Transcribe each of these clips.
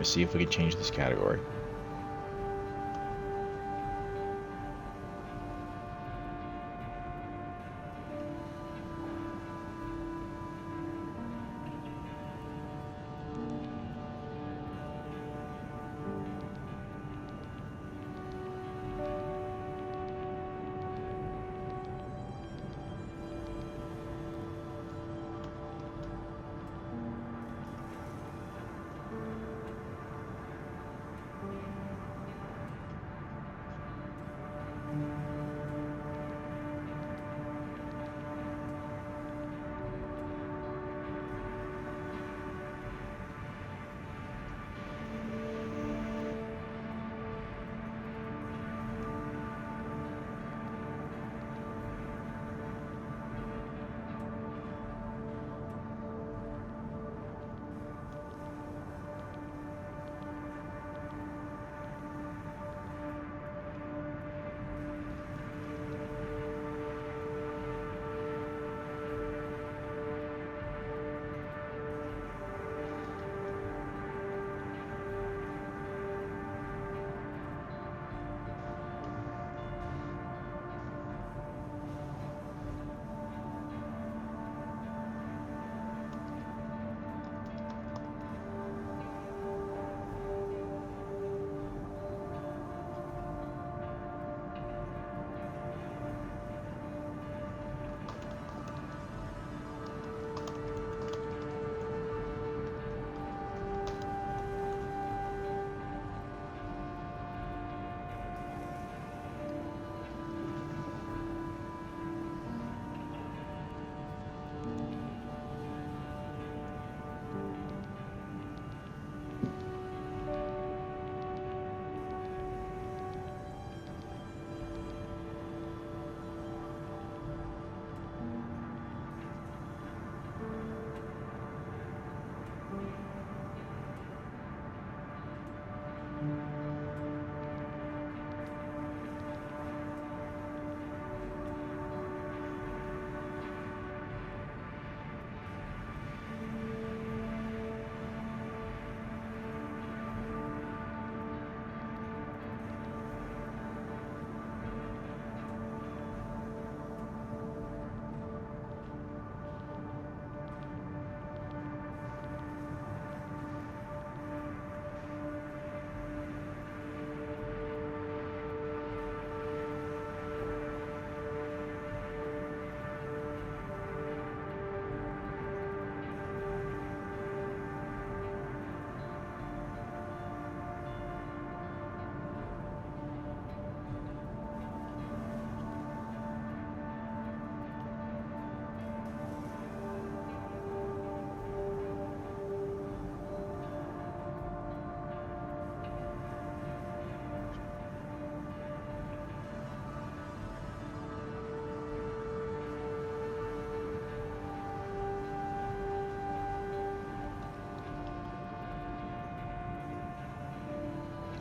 to see if we can change this category.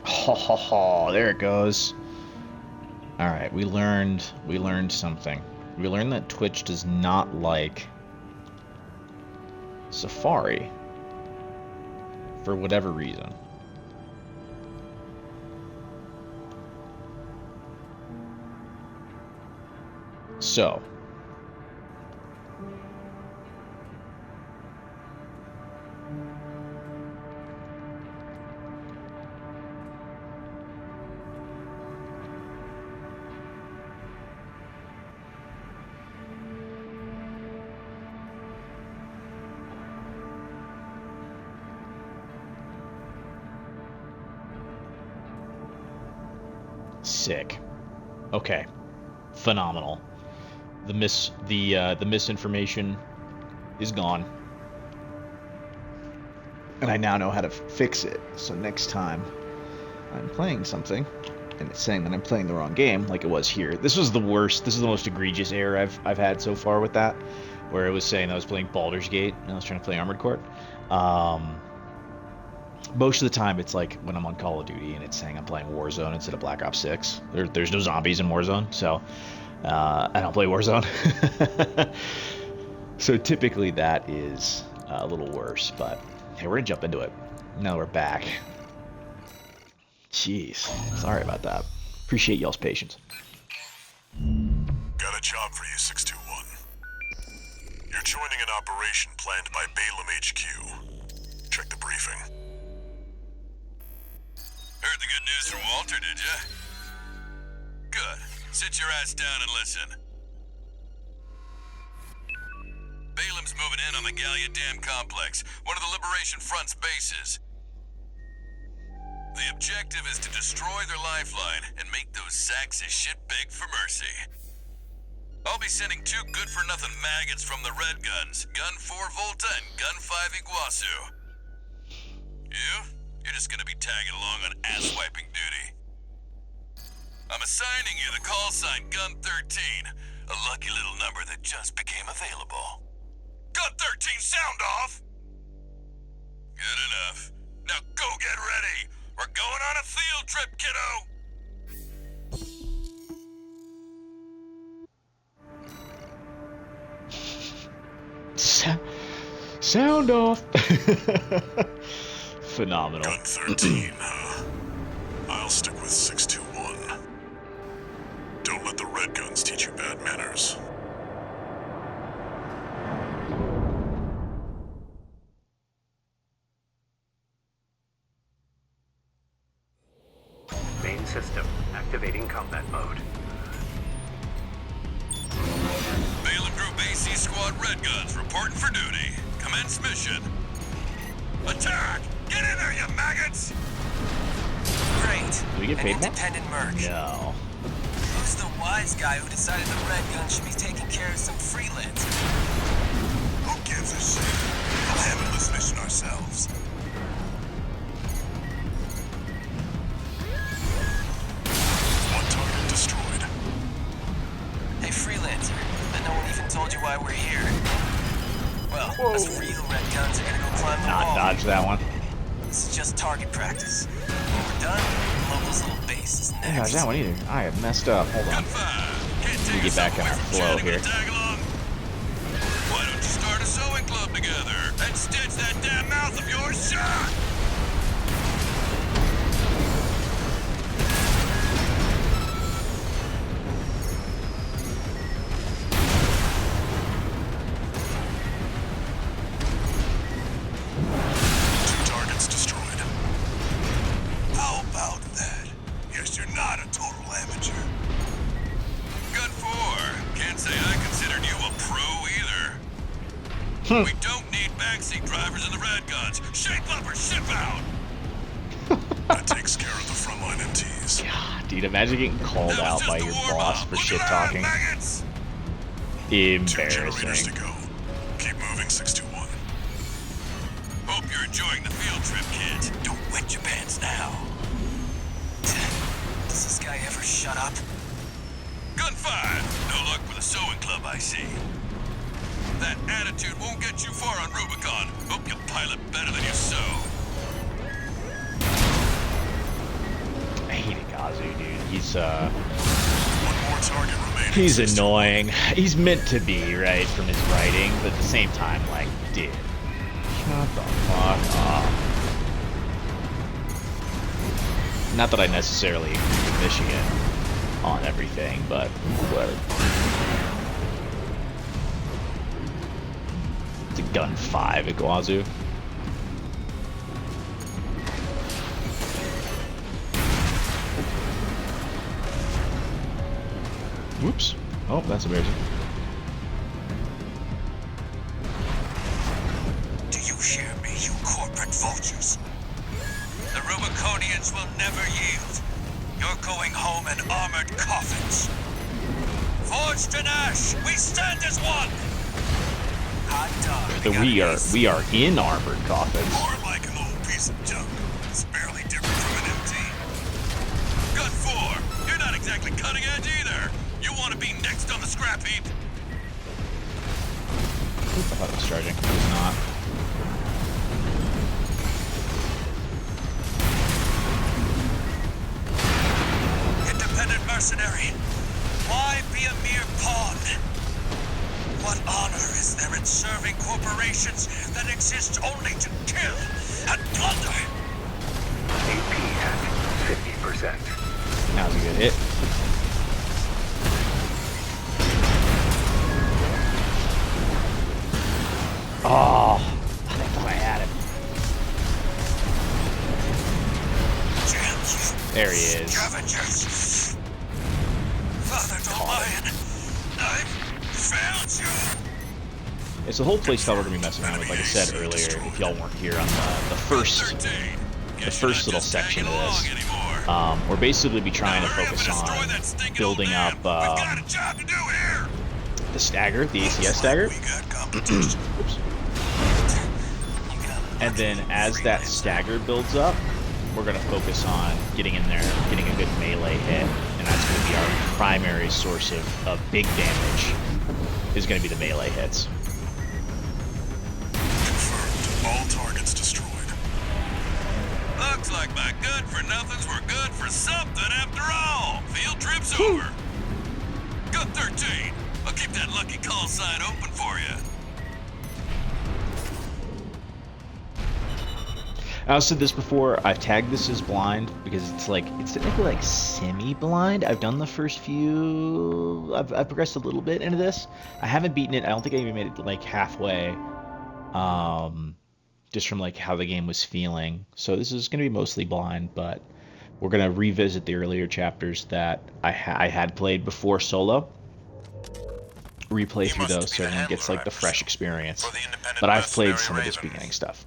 Ho ho ho, there it goes. Alright, we learned something. We learned that Twitch does not like Safari for whatever reason. So sick. Okay. Phenomenal. The misinformation is gone. And I now know how to fix it. So next time I'm playing something and it's saying that I'm playing the wrong game, like it was here. This was the worst. This is the most egregious error I've had so far with that, where it was saying I was playing Baldur's Gate and I was trying to play Armored Core. Most of the time it's like when I'm on Call of Duty and it's saying I'm playing Warzone instead of Black Ops 6. There's no zombies in Warzone, so I don't play Warzone. So typically that is a little worse, but hey, we're gonna jump into it. Now we're back. Jeez. Sorry about that. Appreciate y'all's patience. Got a job for you, 621. You're joining an operation planned by Balaam HQ. Check the briefing. Heard the good news from Walter, did ya? Good. Sit your ass down and listen. Balaam's moving in on the Gallia Dam Complex, one of the Liberation Front's bases. The objective is to destroy their lifeline and make those sacks of shit beg for mercy. I'll be sending 2 good-for-nothing maggots from the Red Guns, Gun 4 Volta and Gun 5 Iguazu. You're just gonna be tagging along on ass-wiping duty. I'm assigning you the call sign Gun 13, a lucky little number that just became available. Gun 13, sound off! Good enough. Now go get ready! We're going on a field trip, kiddo! Sound off. Phenomenal. Gun 13, huh? I'll stick with 621. Don't let the Red Guns teach you bad manners. Main system activating combat mode. Balaam Group AC Squad Red Guns reporting for duty. Commence mission. Attack! Get in there, you maggots! Great. Do we get paid An more? independent merc. No. Who's the wise guy who decided the Red Gun should be taking care of some freelancers? Who gives a shit? We'll handle this mission ourselves. One target destroyed. Hey, freelancer. I no one even told you why we're here. Well, us real Red Guns are gonna go climb the Not wall. dodge that one. This is just target practice. When we're done, local's little base is Didn't next. dodge that one either. I have messed up. Hold Gun on. 5. Can't take Get yourself back on away our from flow chatting with here. a tag-along. Why don't you start a sewing club together and stitch that damn mouth of yours shut? Two targets destroyed. How about that? Guess you're not a total amateur. Gun 4. Can't say I considered you a pro either. We don't need backseat drivers in the Red Guns. Shape up or ship out! That takes care of the frontline MTs. God, dude, imagine getting called That was out just by the your warm-up. boss for Look shit around, talking. maggots! 2 generators Embarrassing. to go. Keep moving, 621. Hope you're enjoying the field trip, kids. Don't wet your pants now. Does this guy ever shut up? Gun 5. No luck with a sewing club, I see. That attitude won't get you far on Rubicon. Hope you pilot better than you sew. I hate Ikazu, dude. One more target remaining. He's 621. annoying. He's meant to be, right, from his writing, but at the same time, like, dude, shut the fuck up. Not that I necessarily agree with Michigan on everything, but whatever. It's a gun 5 Iguazu. Whoops. Oh, that's embarrassing. Do you hear me, you corporate vultures? The Rubiconians will never yield. You're going home in armored coffins. Forged in ash, we stand as one! Hot dog. We are in armored coffins. More like an old piece of junk. It's barely different from an MT. Gun 4, you're not exactly cutting edge either. You want to be next on the scrap heap? I thought it was charging. It's not. Independent mercenary. Why be a mere pawn? What honor is there in serving corporations that exist only to kill and plunder? AP at That was a good hit. Oh, I thought I had him. There he is. Scavengers. Father Dolmayan, I've found you. It's the whole playstyle we're gonna be messing around with. Like I said earlier, if y'all weren't here on the first little section of this, we're basically be trying to focus on building up the stagger, the ACS stagger. Oops. And then as that stagger builds up, we're going to focus on getting in there, getting a good melee hit, and that's going to be our primary source of big damage, is going to be the melee hits. Confirmed. All targets destroyed. Looks like my good-for-nothings were good for something after all. Field trip's over. Gun 13. I'll keep that lucky call sign open for you. I also said this before, I've tagged this as blind because it's technically like semi-blind. I've done the first few, I've progressed a little bit into this. I haven't beaten it. I don't think I even made it like halfway, just from like how the game was feeling. So this is going to be mostly blind, but we're going to revisit the earlier chapters that I had played before solo. Replay through those so everyone gets like the fresh experience. But I've played some of this beginning stuff.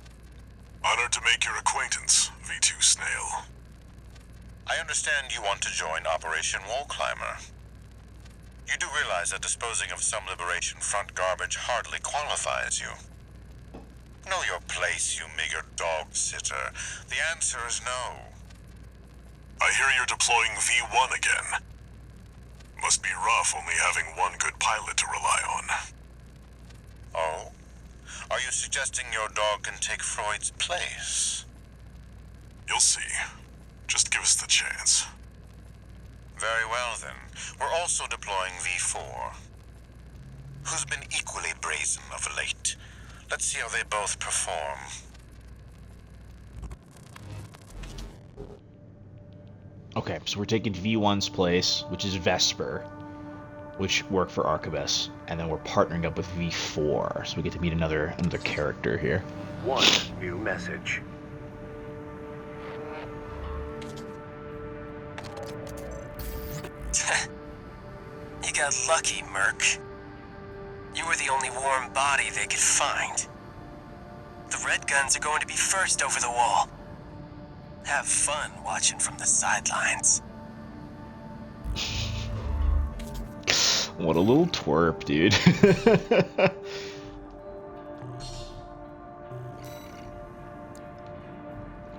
Honored to make your acquaintance, V2 Snail. I understand you want to join Operation Wall Climber. You do realize that disposing of some Liberation Front garbage hardly qualifies you. Know your place, you meager dog sitter. The answer is no. I hear you're deploying V1 again. Must be rough only having one good pilot to rely on. Oh? Are you suggesting your dog can take Freud's place? You'll see. Just give us the chance. Very well, then. We're also deploying V4. Who's been equally brazen of late? Let's see how they both perform. Okay, so we're taking V1's place, which is Vesper, which work for Arquebus, and then we're partnering up with V4, so we get to meet another character here. One new message. You got lucky, Merc. You were the only warm body they could find. The Red Guns are going to be first over the wall. Have fun watching from the sidelines. What a little twerp, dude.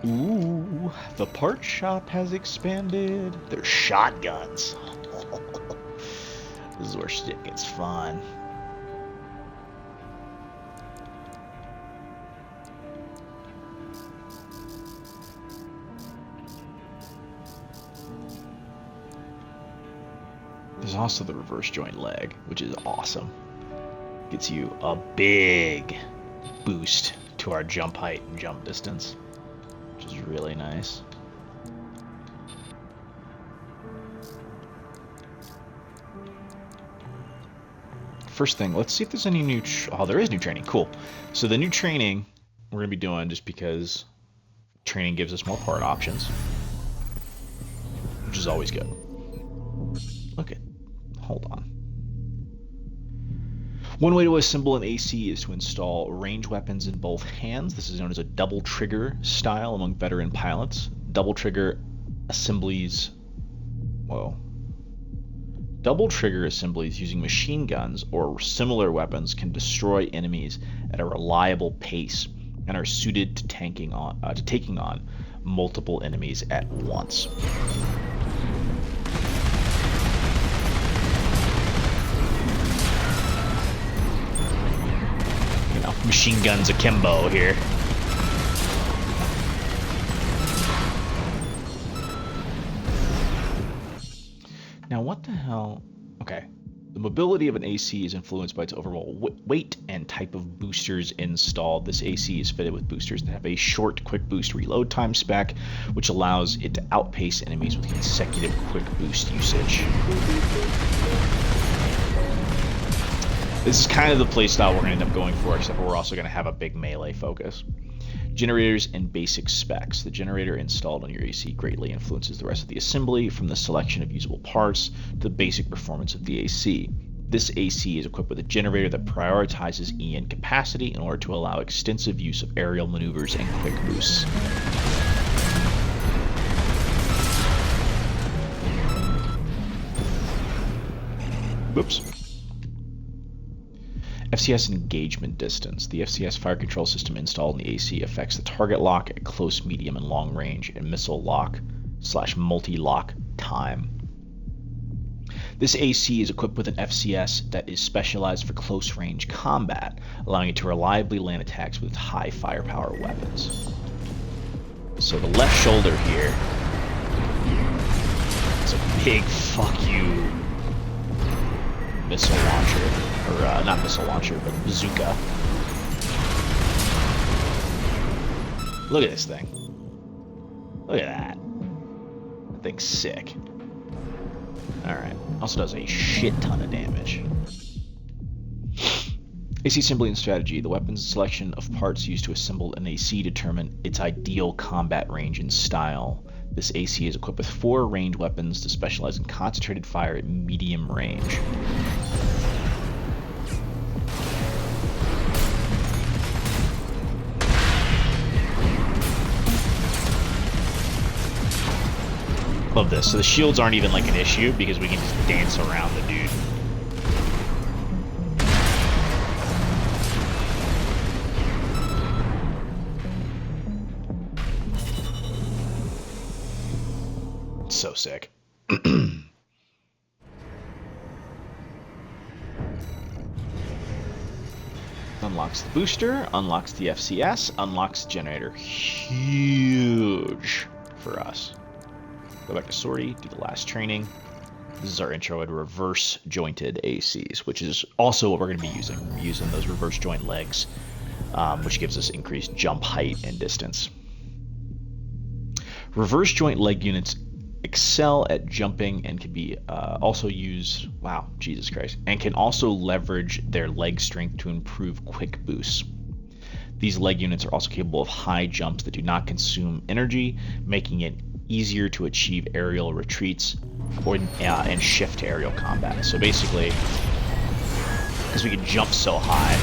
Ooh, the part shop has expanded. There's shotguns. This is where shit gets fun. There's also the reverse joint leg, which is awesome. Gets you a big boost to our jump height and jump distance, which is really nice. First thing, let's see if there's any new... oh, there is new training. Cool. So the new training we're going to be doing, just because training gives us more part options, which is always good. Look at... hold on. One way to assemble an AC is to install range weapons in both hands. This is known as a double trigger style among veteran pilots. Double trigger assemblies... whoa. Double trigger assemblies using machine guns or similar weapons can destroy enemies at a reliable pace and are suited to taking on multiple enemies at once. You know, machine guns akimbo here. Now what the hell? Okay, The mobility of an AC is influenced by its overall weight and type of boosters installed. This AC is fitted with boosters that have a short quick boost reload time spec, which allows it to outpace enemies with consecutive quick boost usage. This is kind of the playstyle we're going to end up going for, except we're also going to have a big melee focus. Generators and basic specs. The generator installed on your AC greatly influences the rest of the assembly, from the selection of usable parts to the basic performance of the AC. This AC is equipped with a generator that prioritizes EN capacity in order to allow extensive use of aerial maneuvers and quick boosts. Whoops. FCS engagement distance. The FCS fire control system installed in the AC affects the target lock at close, medium, and long range, and missile lock / multi-lock time. This AC is equipped with an FCS that is specialized for close range combat, allowing it to reliably land attacks with high firepower weapons. So the left shoulder here is a big fuck you missile launcher, or not missile launcher, but bazooka. Look at this thing. Look at that. That thing's sick. Alright. Also does a shit ton of damage. AC assembly and strategy. The weapons selection of parts used to assemble an AC determine its ideal combat range and style. This AC is equipped with 4 ranged weapons to specialize in concentrated fire at medium range. Love this. So the shields aren't even like an issue because we can just dance around the dude. So sick. Unlocks the booster, unlocks the FCS, unlocks the generator. Huge for us. Go back to sortie, do the last training. This is our intro into reverse jointed ACs, which is also what we're going to be using. We're using those reverse joint legs, which gives us increased jump height and distance. Reverse joint leg units excel at jumping and can be also use, wow, Jesus Christ, and can also leverage their leg strength to improve quick boosts. These leg units are also capable of high jumps that do not consume energy, making it easier to achieve aerial retreats or and shift to aerial combat. So basically, because we can jump so high.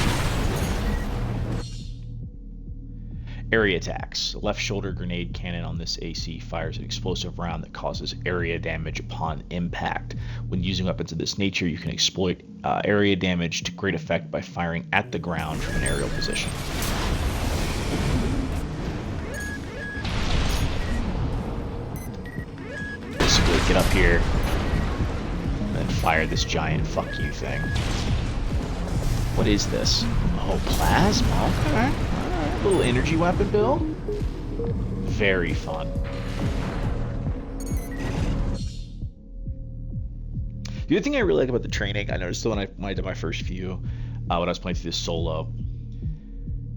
Area attacks. Left shoulder grenade cannon on this AC fires an explosive round that causes area damage upon impact. When using weapons of this nature, you can exploit area damage to great effect by firing at the ground from an aerial position. Basically, get up here and then fire this giant fuck you thing. What is this? Oh, plasma? Okay. Little energy weapon build. Very fun. The other thing I really like about the training, I noticed when I did my first few, when I was playing through this solo,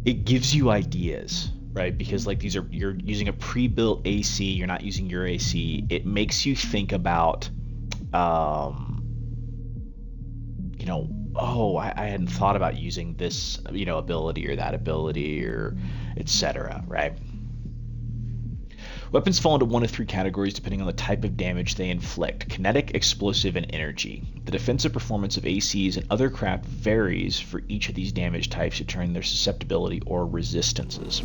it gives you ideas, right? Because like you're using a pre-built AC, you're not using your AC. It makes you think about, you know, oh, I hadn't thought about using this, you know, ability or that ability or etc., right? Weapons fall into one of 3 categories depending on the type of damage they inflict: kinetic, explosive, and energy. The defensive performance of ACs and other craft varies for each of these damage types determining their susceptibility or resistances.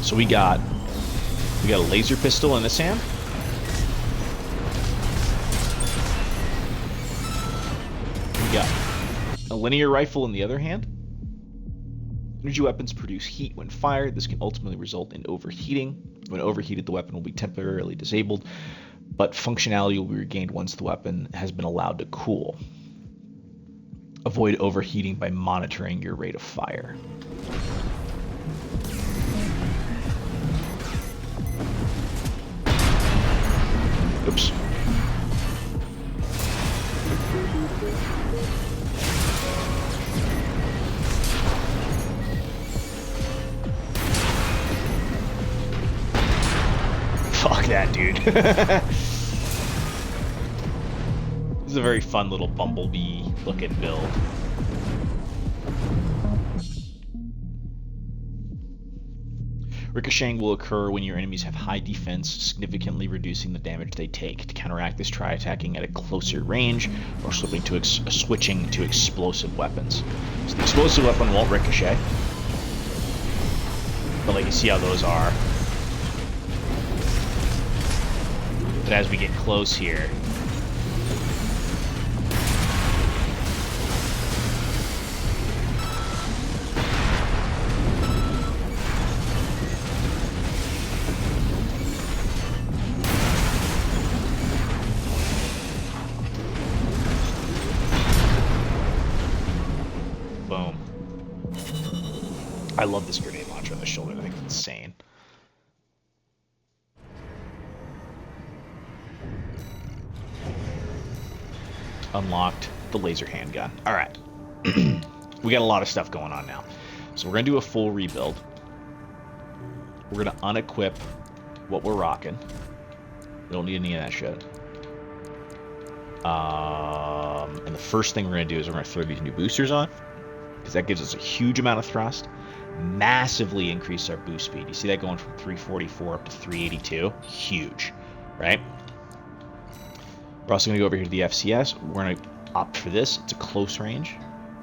So we got a laser pistol in this hand. We got a linear rifle in the other hand. Energy weapons produce heat when fired. This can ultimately result in overheating. When overheated, the weapon will be temporarily disabled, but functionality will be regained once the weapon has been allowed to cool. Avoid overheating by monitoring your rate of fire. Oops. Fuck that, dude. This is a very fun little bumblebee-looking build. Ricocheting will occur when your enemies have high defense, significantly reducing the damage they take. To counteract this, try attacking at a closer range or switching to explosive weapons. So the explosive weapon won't ricochet, but like you see how those are. But as we get close here, boom. I love this grenade launcher on the shoulder. I think it's insane. Unlocked the laser handgun. All right. We got a lot of stuff going on now. So we're going to do a full rebuild. We're going to unequip what we're rocking. We don't need any of that shit. And the first thing we're going to do is we're going to throw these new boosters on, because that gives us a huge amount of thrust, massively increase our boost speed. You see that going from 344 up to 382? Huge, right? We're also going to go over here to the FCS. We're going to opt for this. It's a close range.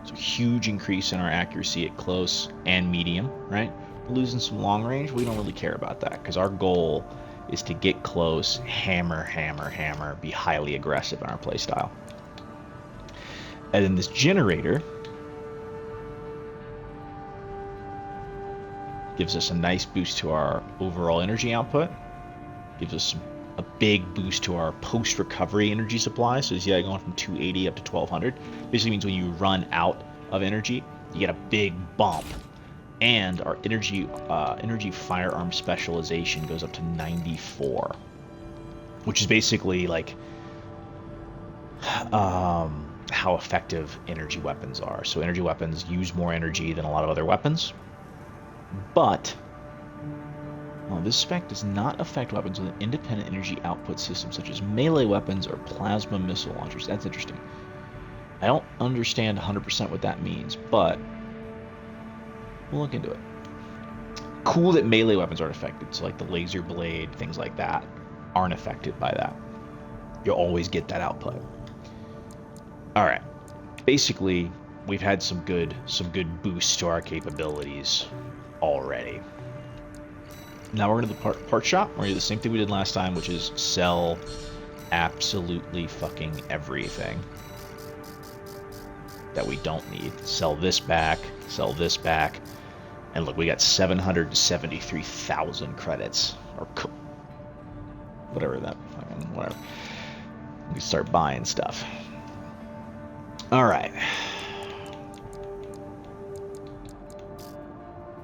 It's a huge increase in our accuracy at close and medium, right? We're losing some long range. We don't really care about that, because our goal is to get close, hammer, hammer, hammer, be highly aggressive in our playstyle. And then this generator gives us a nice boost to our overall energy output, gives us a big boost to our post-recovery energy supply. So you see that going from 280 up to 1200. Basically means when you run out of energy, you get a big bump. And our energy firearm specialization goes up to 94, which is basically like how effective energy weapons are. So energy weapons use more energy than a lot of other weapons, but this spec does not affect weapons with an independent energy output system, such as melee weapons or plasma missile launchers. That's interesting. I don't understand 100% what that means, but we'll look into it. Cool that melee weapons aren't affected. So like the laser blade, things like that, aren't affected by that. You'll always get that output. All right. Basically, we've had some good boosts to our capabilities already. Now we're going to the part shop. We're going to do the same thing we did last time, which is sell absolutely fucking everything that we don't need. Sell this back, and look, we got 773,000 credits, or whatever that fucking whatever. We start buying stuff. All right.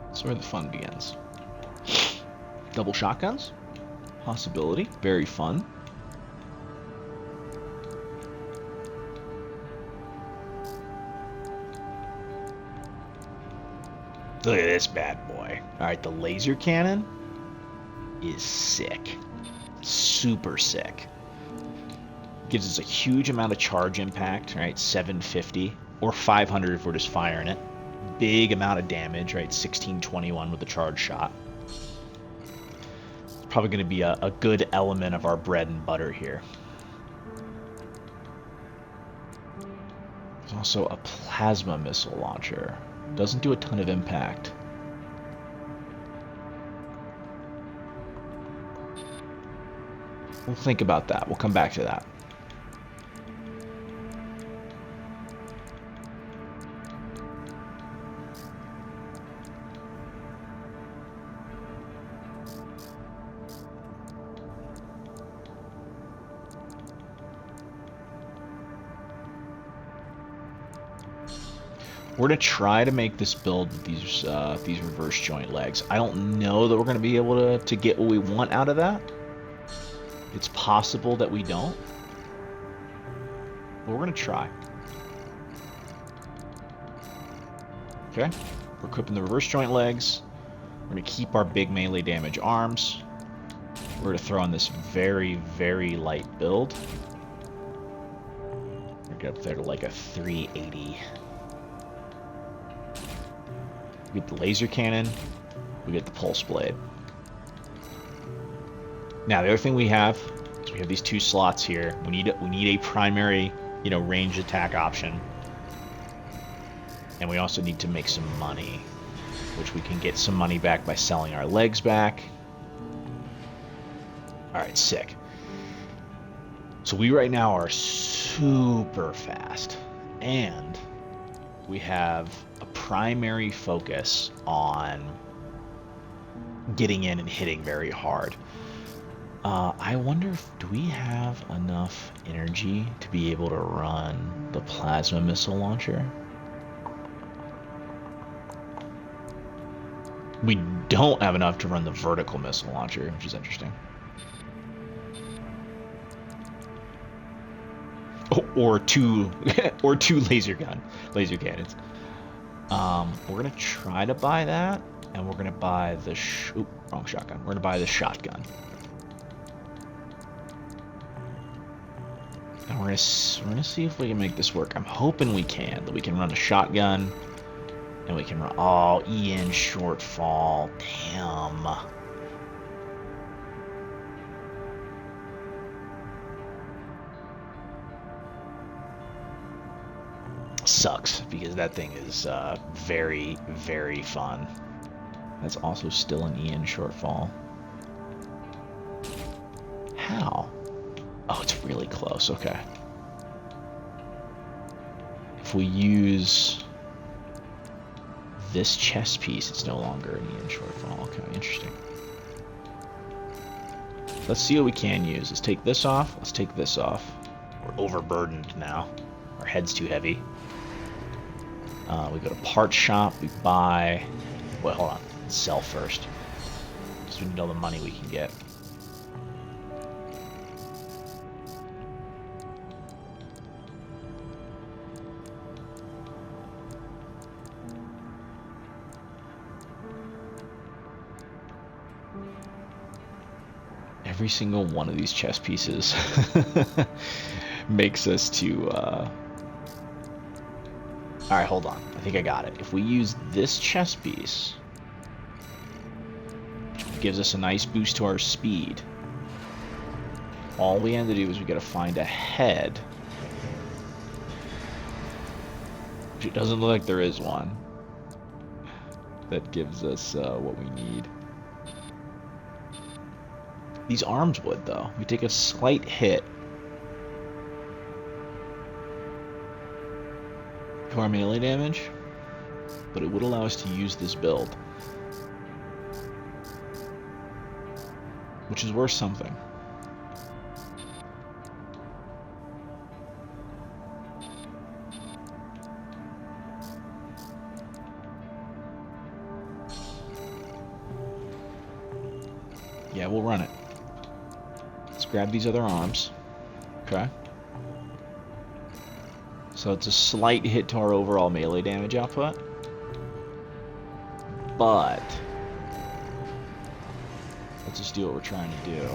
That's where the fun begins. Double shotguns, possibility, very fun. Look at this bad boy. All right, the laser cannon is sick. Super sick. Gives us a huge amount of charge impact, right? 750 or 500 if we're just firing it. Big amount of damage, right? 1621 with the charge shot. It's probably going to be a good element of our bread and butter here. There's also a plasma missile launcher. Doesn't do a ton of impact. We'll think about that. We'll come back to that. We're going to try to make this build with these reverse joint legs. I don't know that we're going to be able to get what we want out of that. It's possible that we don't. But we're going to try. Okay. We're equipping the reverse joint legs. We're going to keep our big melee damage arms. We're we're going to throw on this very, very light build. We're get up there to like a 380. We get the laser cannon. We get the pulse blade. Now the other thing we have is we have these 2 slots here. We need a primary, you know, ranged attack option, and we also need to make some money, which we can get some money back by selling our legs back. All right, sick. So we right now are super fast, and we have a primary focus on getting in and hitting very hard. I wonder do we have enough energy to be able to run the plasma missile launcher? We don't have enough to run the vertical missile launcher, which is interesting. Or two laser cannons. We're gonna try to buy that, and we're gonna buy the wrong shotgun. We're gonna buy the shotgun, and we're gonna see if we can make this work. I'm hoping we can. That we can run a shotgun, and we can run EN shortfall. Damn. Sucks, because that thing is very, very fun. That's also still an EN shortfall. How? Oh, it's really close. Okay. If we use this chest piece, it's no longer an EN shortfall. Okay, interesting. Let's see what we can use. Let's take this off. Let's take this off. We're overburdened now. Our head's too heavy. We go to parts shop. We buy. Wait, hold on. Let's sell first, because we need all the money we can get. Every single one of these chess pieces makes us to. Alright, hold on. I think I got it. If we use this chess piece, which gives us a nice boost to our speed, all we have to do is we gotta find a head. Which it doesn't look like there is one. That gives us what we need. These arms would, though. We take a slight hit to our melee damage, but it would allow us to use this build, which is worth something. Yeah, we'll run it. Let's grab these other arms. Okay. So it's a slight hit to our overall melee damage output. But let's just do what we're trying to do.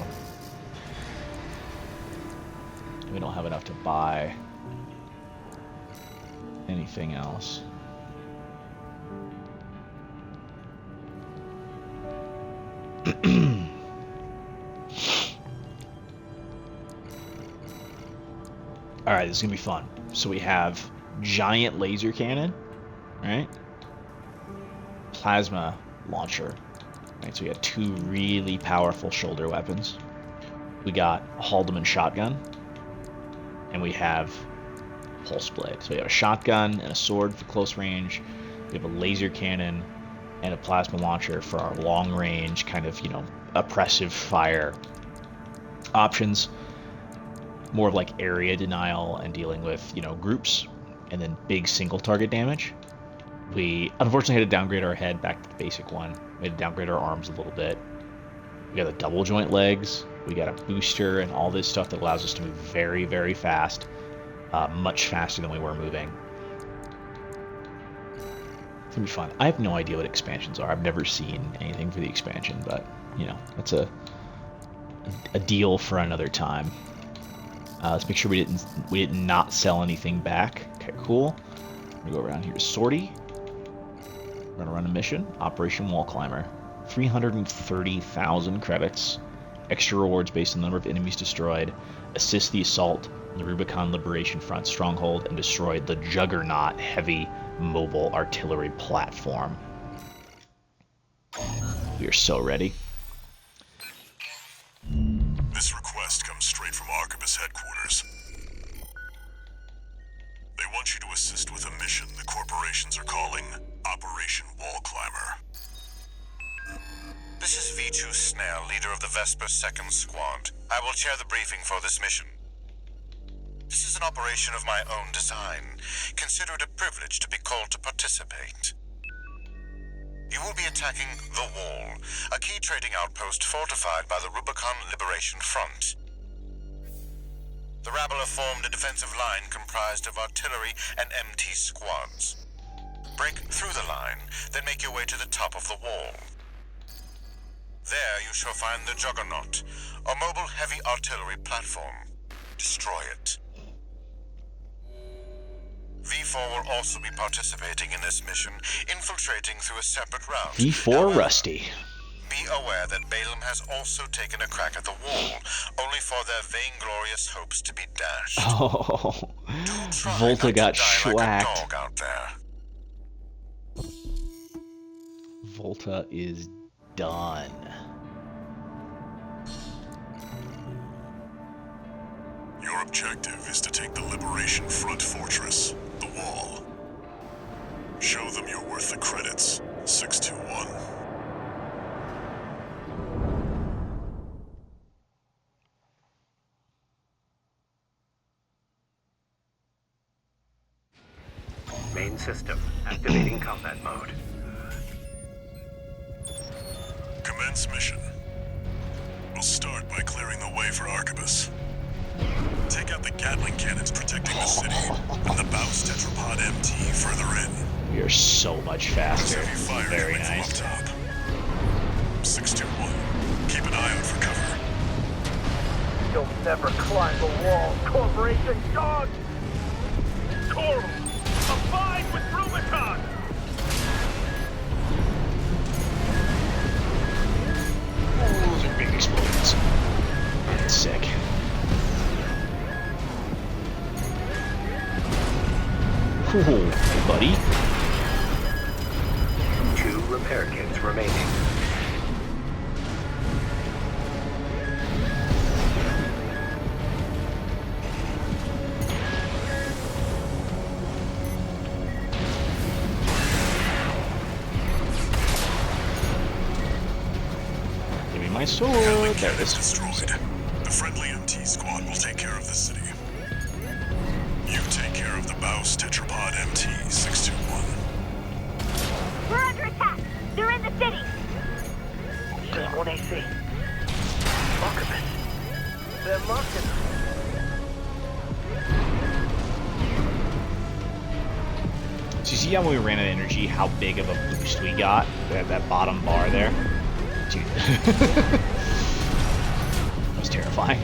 We don't have enough to buy anything else. Alright, this is gonna be fun. So we have giant laser cannon, right? Plasma launcher. Right, so we got 2 really powerful shoulder weapons. We got a Haldeman shotgun, and we have pulse blade. So we have a shotgun and a sword for close range. We have a laser cannon and a plasma launcher for our long range, kind of, you know, oppressive fire options. More of like area denial and dealing with, you know, groups, and then big single target damage. We unfortunately had to downgrade our head back to the basic one. We had to downgrade our arms a little bit. We got the double joint legs. We got a booster and all this stuff that allows us to move very, very fast, much faster than we were moving. It's gonna be fun. I have no idea what expansions are. I've never seen anything for the expansion, but you know, that's a deal for another time. Let's make sure we did not sell anything back. Okay, cool. I'm gonna go around here to Sortie. We're gonna run a mission, Operation Wall Climber. 330,000 credits. Extra rewards based on the number of enemies destroyed. Assist the assault on the Rubicon Liberation Front stronghold and destroy the Juggernaut heavy mobile artillery platform. We are so ready. This request comes straight from Arquebus headquarters. They want you to assist with a mission the corporations are calling Operation Wall Climber. This is V2 Snell, leader of the Vesper 2nd Squad. I will chair the briefing for this mission. This is an operation of my own design. Consider it a privilege to be called to participate. You will be attacking The Wall, a key trading outpost fortified by the Rubicon Liberation Front. The Rabble have formed a defensive line comprised of artillery and MT squads. Break through the line, then make your way to the top of the wall. There you shall find the Juggernaut, a mobile heavy artillery platform. Destroy it. V4 will also be participating in this mission, infiltrating through a separate route. V4 However, Rusty. be aware that Balaam has also taken a crack at the wall, only for their vainglorious hopes to be dashed. Oh, Do try Volta not got to die like a schwacked. dog out there. Volta is done. Your objective is to take the Liberation Front fortress, the Wall. Show them you're worth the credits, 621. Main system activating combat mode. Commence mission. We'll start by clearing the way for Arquebus. Take out the Gatling cannons protecting the city, and the Baus Tetrapod MT further in. We are so much faster. Heavy fire Very coming nice. from up top. 621. Keep an eye out for cover. You'll never climb the wall, Corporation dog! Coral, abide with Rubicon! Oh, those are big explosions. That's sick. Ooh, hey buddy. 2 repair kits remaining. Give me my sword. Gatling There it cannons is. destroyed. The friendly MT squad will take care of the city. You take care of the Baus Tetrapod MT, 621. We're under attack. They're in the city. Just 1 AC. Arquebus. They're marking us. So you see how when we ran out of energy, how big of a boost we got? We had that bottom bar there. Dude. That was terrifying.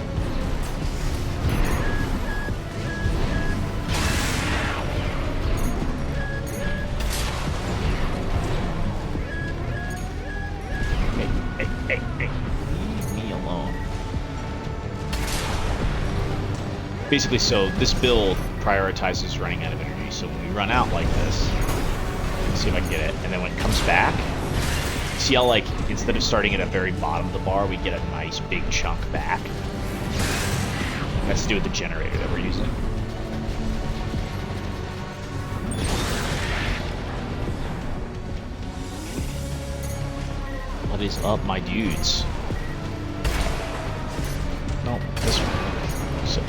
Hey. Leave me alone. Basically, so this build prioritizes running out of energy. So when we run out like this, let's see if I can get it, and then when it comes back, see how, like, instead of starting at the very bottom of the bar, we get a nice big chunk back? It has to do with the generator that we're using. What is up, my dudes? No, this one. So.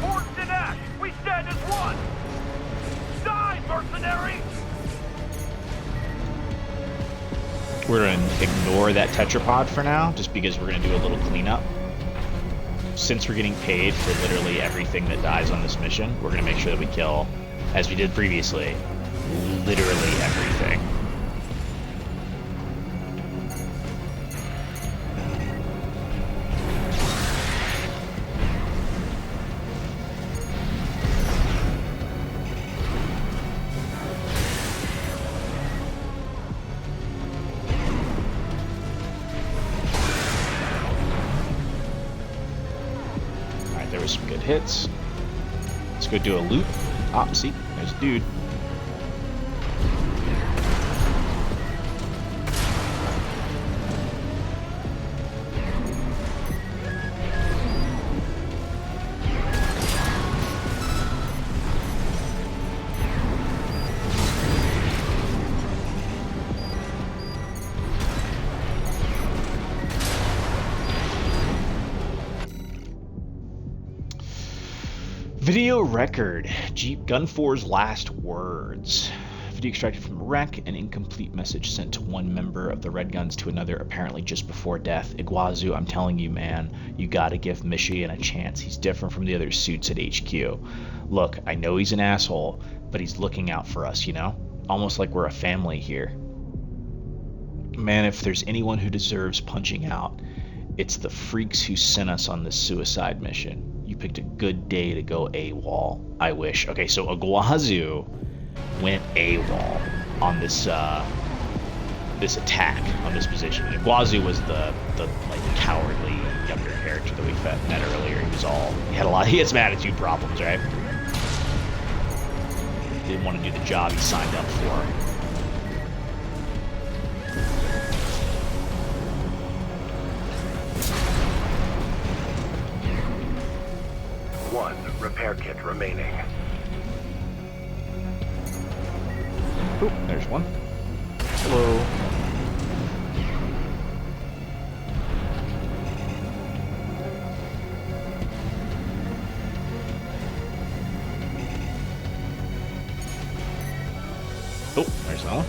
Forged in ash! We stand mercenary! We're going to ignore that tetrapod for now, just because we're going to do a little cleanup. Since we're getting paid for literally everything that dies on this mission, we're going to make sure that we kill, as we did previously, literally everything. There was some good hits. Let's go do a loop. Ah, see, there's a dude. Video record. Jeep Gun 4's last words. Video extracted from a wreck. An incomplete message sent to one member of the Red Guns to another, apparently just before death. Iguazu, I'm telling you, man, you gotta give Michigan a chance. He's different from the other suits at HQ. Look, I know he's an asshole, but he's looking out for us, you know? Almost like we're a family here. Man, if there's anyone who deserves punching out, it's the freaks who sent us on this suicide mission. You picked a good day to go AWOL. I wish. Okay, so Iguazu went AWOL on this this attack on this position. And Iguazu was the like cowardly younger character that we met earlier. He had some attitude problems, right? Didn't want to do the job he signed up for. One repair kit remaining. Oop, there's one. Hello. Oh, there's another one.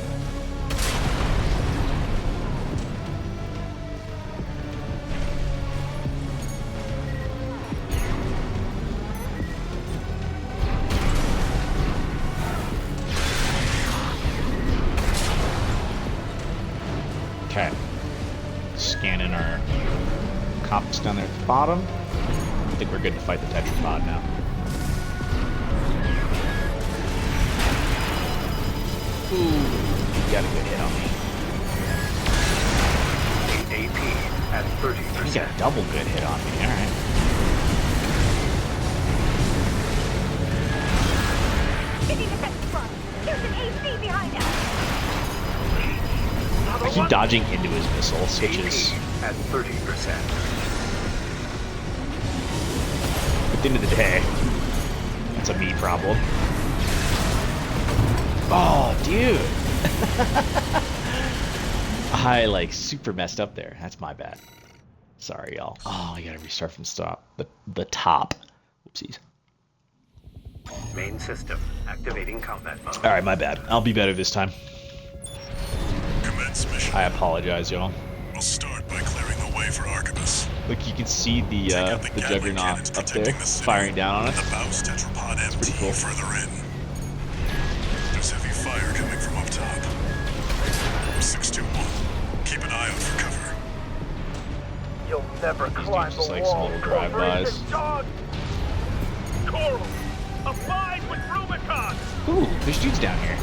Okay. Scanning our cops down there at the bottom. I think we're good to fight the tetrapod now. Ooh, you got a good hit on me. AP at 30%. You got a double good hit on me, alright. Hitting the tetrapod. There's an AC behind us. I keep dodging into his missiles, which is... at 30%. At the end of the day, that's a me problem. Oh, dude! I, like, super messed up there. That's my bad. Sorry, y'all. Oh, I gotta restart from the top. Whoopsies. Main system activating combat mode. Alright, my bad. I'll be better this time. Commence mission. I apologize, y'all. We'll start by clearing the way for Arquebus. Look, you can see the Take out the Gatling Juggernaut cannons up protecting there, the city, firing down on and us. the Baus Tetrapod pretty MT cool. further in. There's heavy fire coming from up top. 621. Keep an eye out for cover. You'll never climb just the like some wall, little drive-bys. Corporation dog! Coral! Applied with Rubicon! Ooh, there's dudes down here.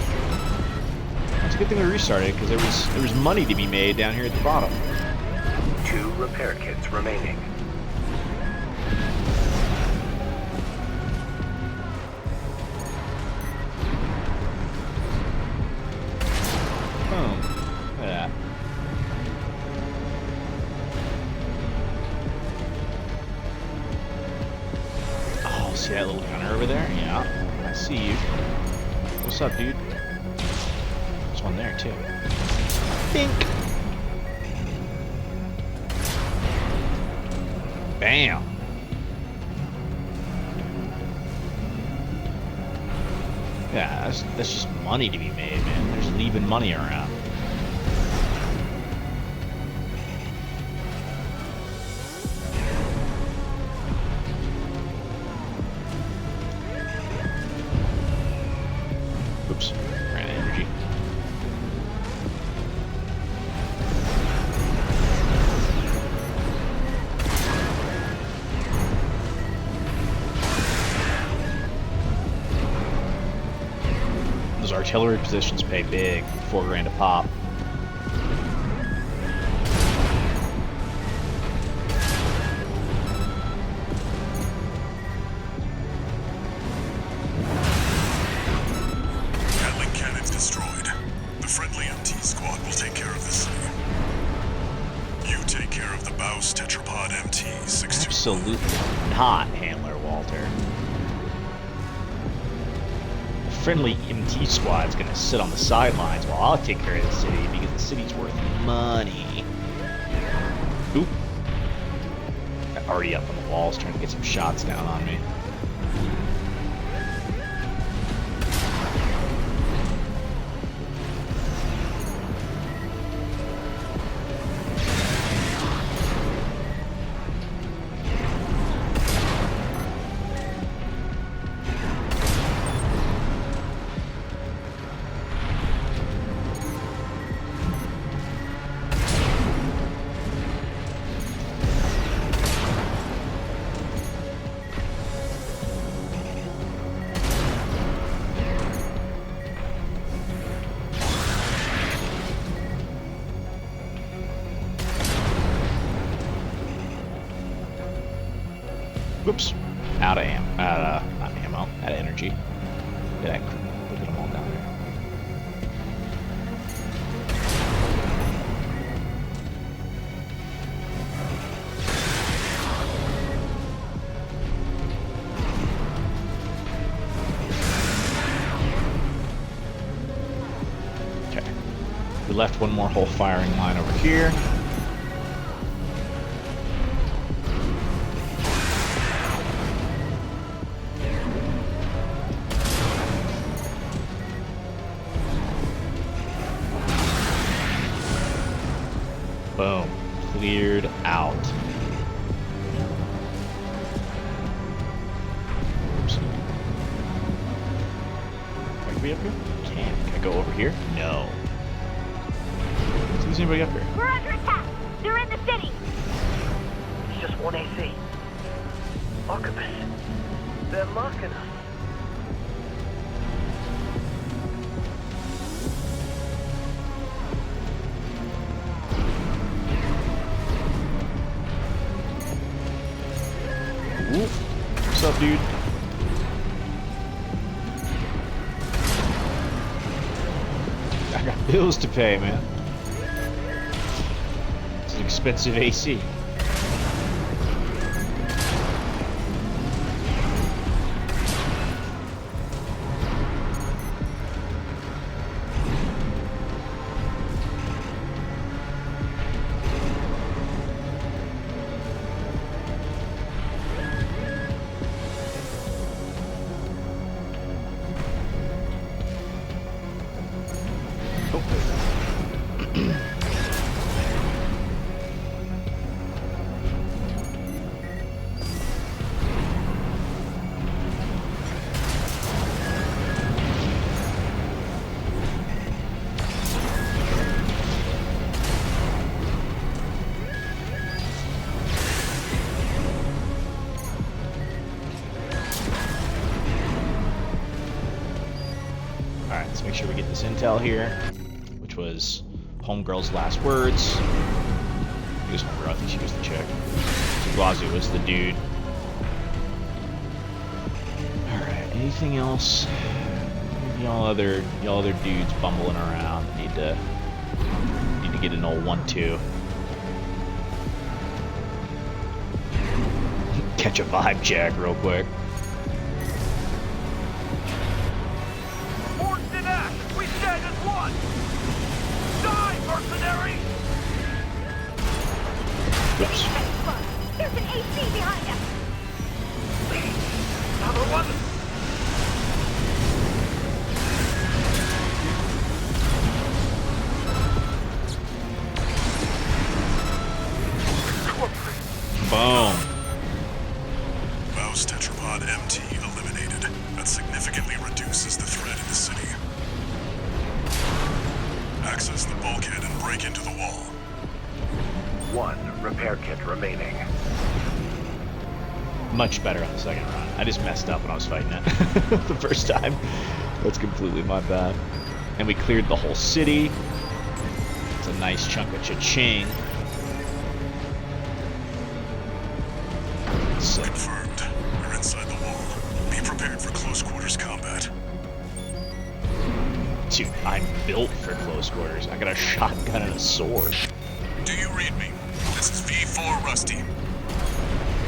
It's a good thing we restarted, because there was money to be made down here at the bottom. 2 repair kits remaining. Boom. Look at that. Oh, see that little gunner over there? Yeah, I see you. What's up, dude? There's one there, too. Bink! Bam! Yeah, that's just money to be made, man. There's leaving money around. Oops, ran out of energy. Those artillery positions pay big, 4 grand a pop. Gatling cannons destroyed. The friendly MT squad will take care of the city. You take care of the Baus Tetrapod MT-62. Absolutely not, Handler Walter. The friendly MT squad's gonna sit on the sidelines while I'll take care of the city because the city's worth money. Oop. They're already up on the walls trying to get some shots down on me. Whoops. Out of ammo. Not ammo. Out of energy. Did I look at them all down there? Okay. We left one more whole firing line over here. Boom. Cleared out. Oops. Can I be up here? Can I go over here? No. Is anybody up here? We're under attack. They're in the city. It's just one AC. Arquebus. They're marking us. Ooh. What's up, dude? I got bills to pay, man. It's an expensive AC. Alright, let's make sure we get this intel here, which was Homegirl's last words. I think it was Homegirl, I think she was the chick. Guazu was the dude. Alright, anything else? Y'all other dudes bumbling around need to get an old 1-2. Catch a vibe check real quick. Forced in act! We stand as one! Die, mercenary! Oops. There's an AC behind us. Another one! Much better on the second run. I just messed up when I was fighting it the first time. That's completely my bad. And we cleared the whole city. It's a nice chunk of cha-ching. So, Confirmed. We're inside the wall. Be prepared for close quarters combat. dude, I'm built for close quarters. I got a shotgun and a sword. Do you read me? This is V4 Rusty.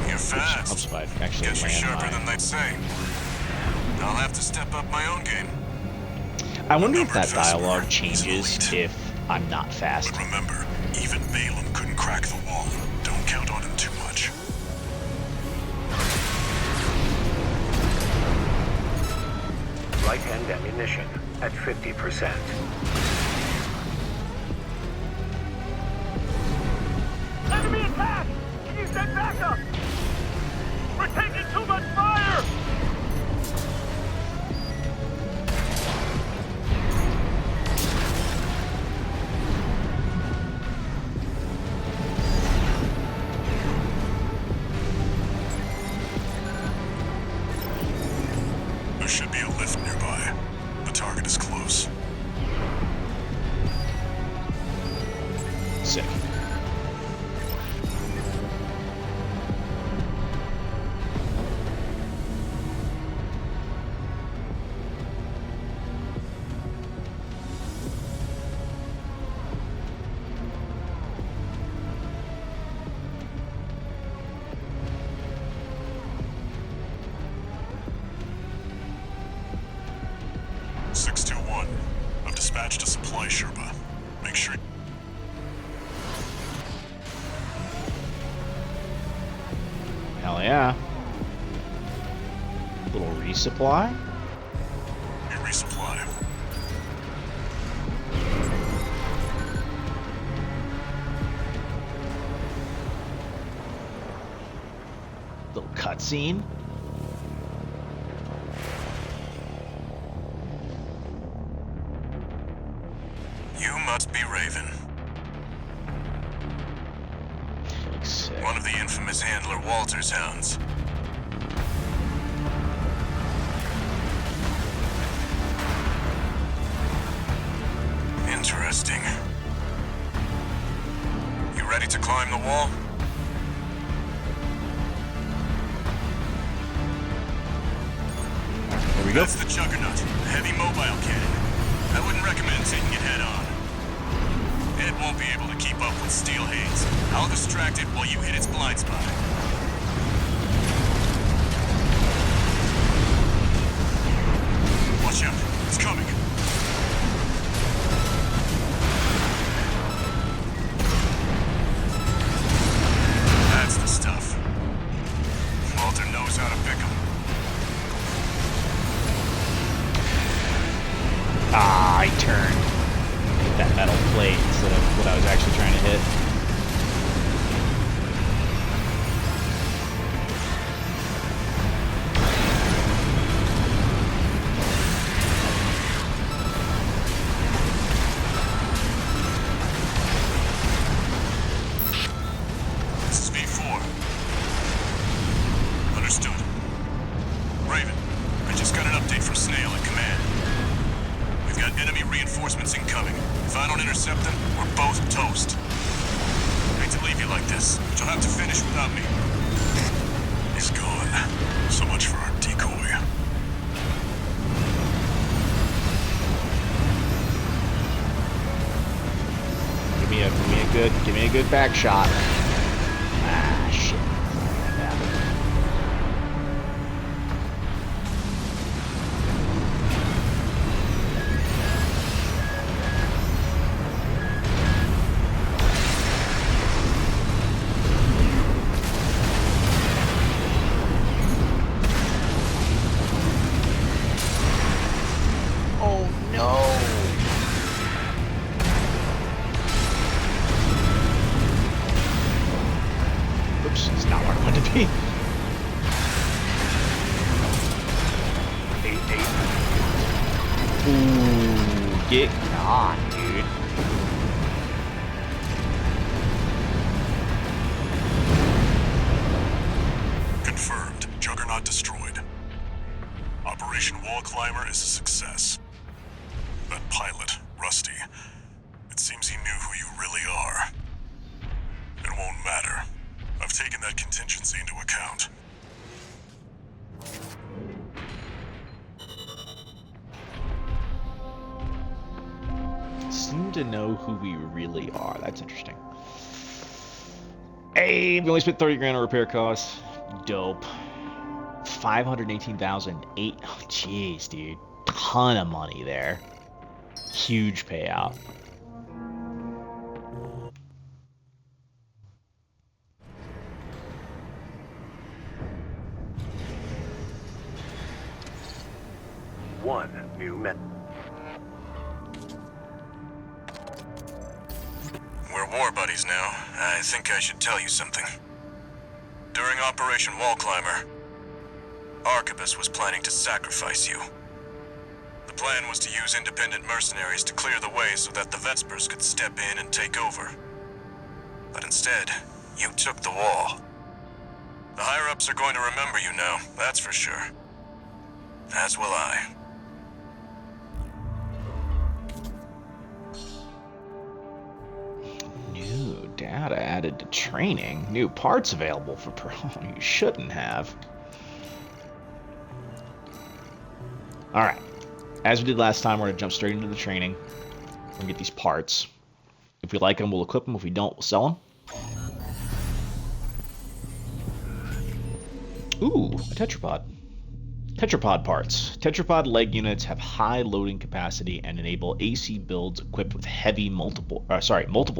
You're fast. Helps if I actually Guess you're land sharper my- than they'd say. I'll have to step up my own game. I wonder if Numbered that Vesper dialogue is changes elite. if I'm not fast. But remember, even Balaam couldn't crack the wall. Don't count on him too much. Right-hand ammunition at 50%. Enemy attack! Can you send backup? We're taking too much fire! There should be a lift nearby. The target is close. Sick. I've dispatched a supply Sherpa. Make sure. Hell yeah. Little resupply? You resupply. Little cutscene. You must be Raven, Sick. one of the infamous handler Walter's hounds. Interesting. You ready to climb the wall? Here we go. That's the Juggernaut, a heavy mobile cannon. I wouldn't recommend taking it head on. It won't be able to keep up with Steelhaze. I'll distract it while you hit its blind spot. Watch out, it's coming. That's the stuff. Walter knows how to pick 'em. Ah, I turned that metal plate instead of what I was actually trying to hit. This is V4. Understood. Raven, I just got an update from Snail at command. We've got enemy reinforcements incoming. If I don't intercept them, we're both toast. Hate to leave you like this, but you'll have to finish without me. He's gone. So much for our decoy. Give me a good back shot. Ah, shit. That happened. Oh no! Oops, it's not where I wanted to be. 8-8. Ooh, get gone, dude. Confirmed. climber is a success. That pilot, Rusty, it seems he knew who you really are. It won't matter. I've taken that contingency into account. Seem to know who we really are. That's interesting. Hey, we only spent 30 grand on repair costs. Dope. 518,008. Oh, jeez, dude. Ton of money there. Huge payout. One new met. We're war buddies now. I think I should tell you something. During Operation Wall Climber, Arquebus was planning to sacrifice you. The plan was to use independent mercenaries to clear the way so that the Vespers could step in and take over. But instead, you took the wall. The higher-ups are going to remember you now, that's for sure. As will I. New data added to training. New parts available for you shouldn't have. Alright. As we did last time, we're going to jump straight into the training. We're going to get these parts. If we like them, we'll equip them. If we don't, we'll sell them. Ooh, a tetrapod. Tetrapod parts. Tetrapod leg units have high loading capacity and enable AC builds equipped with multiple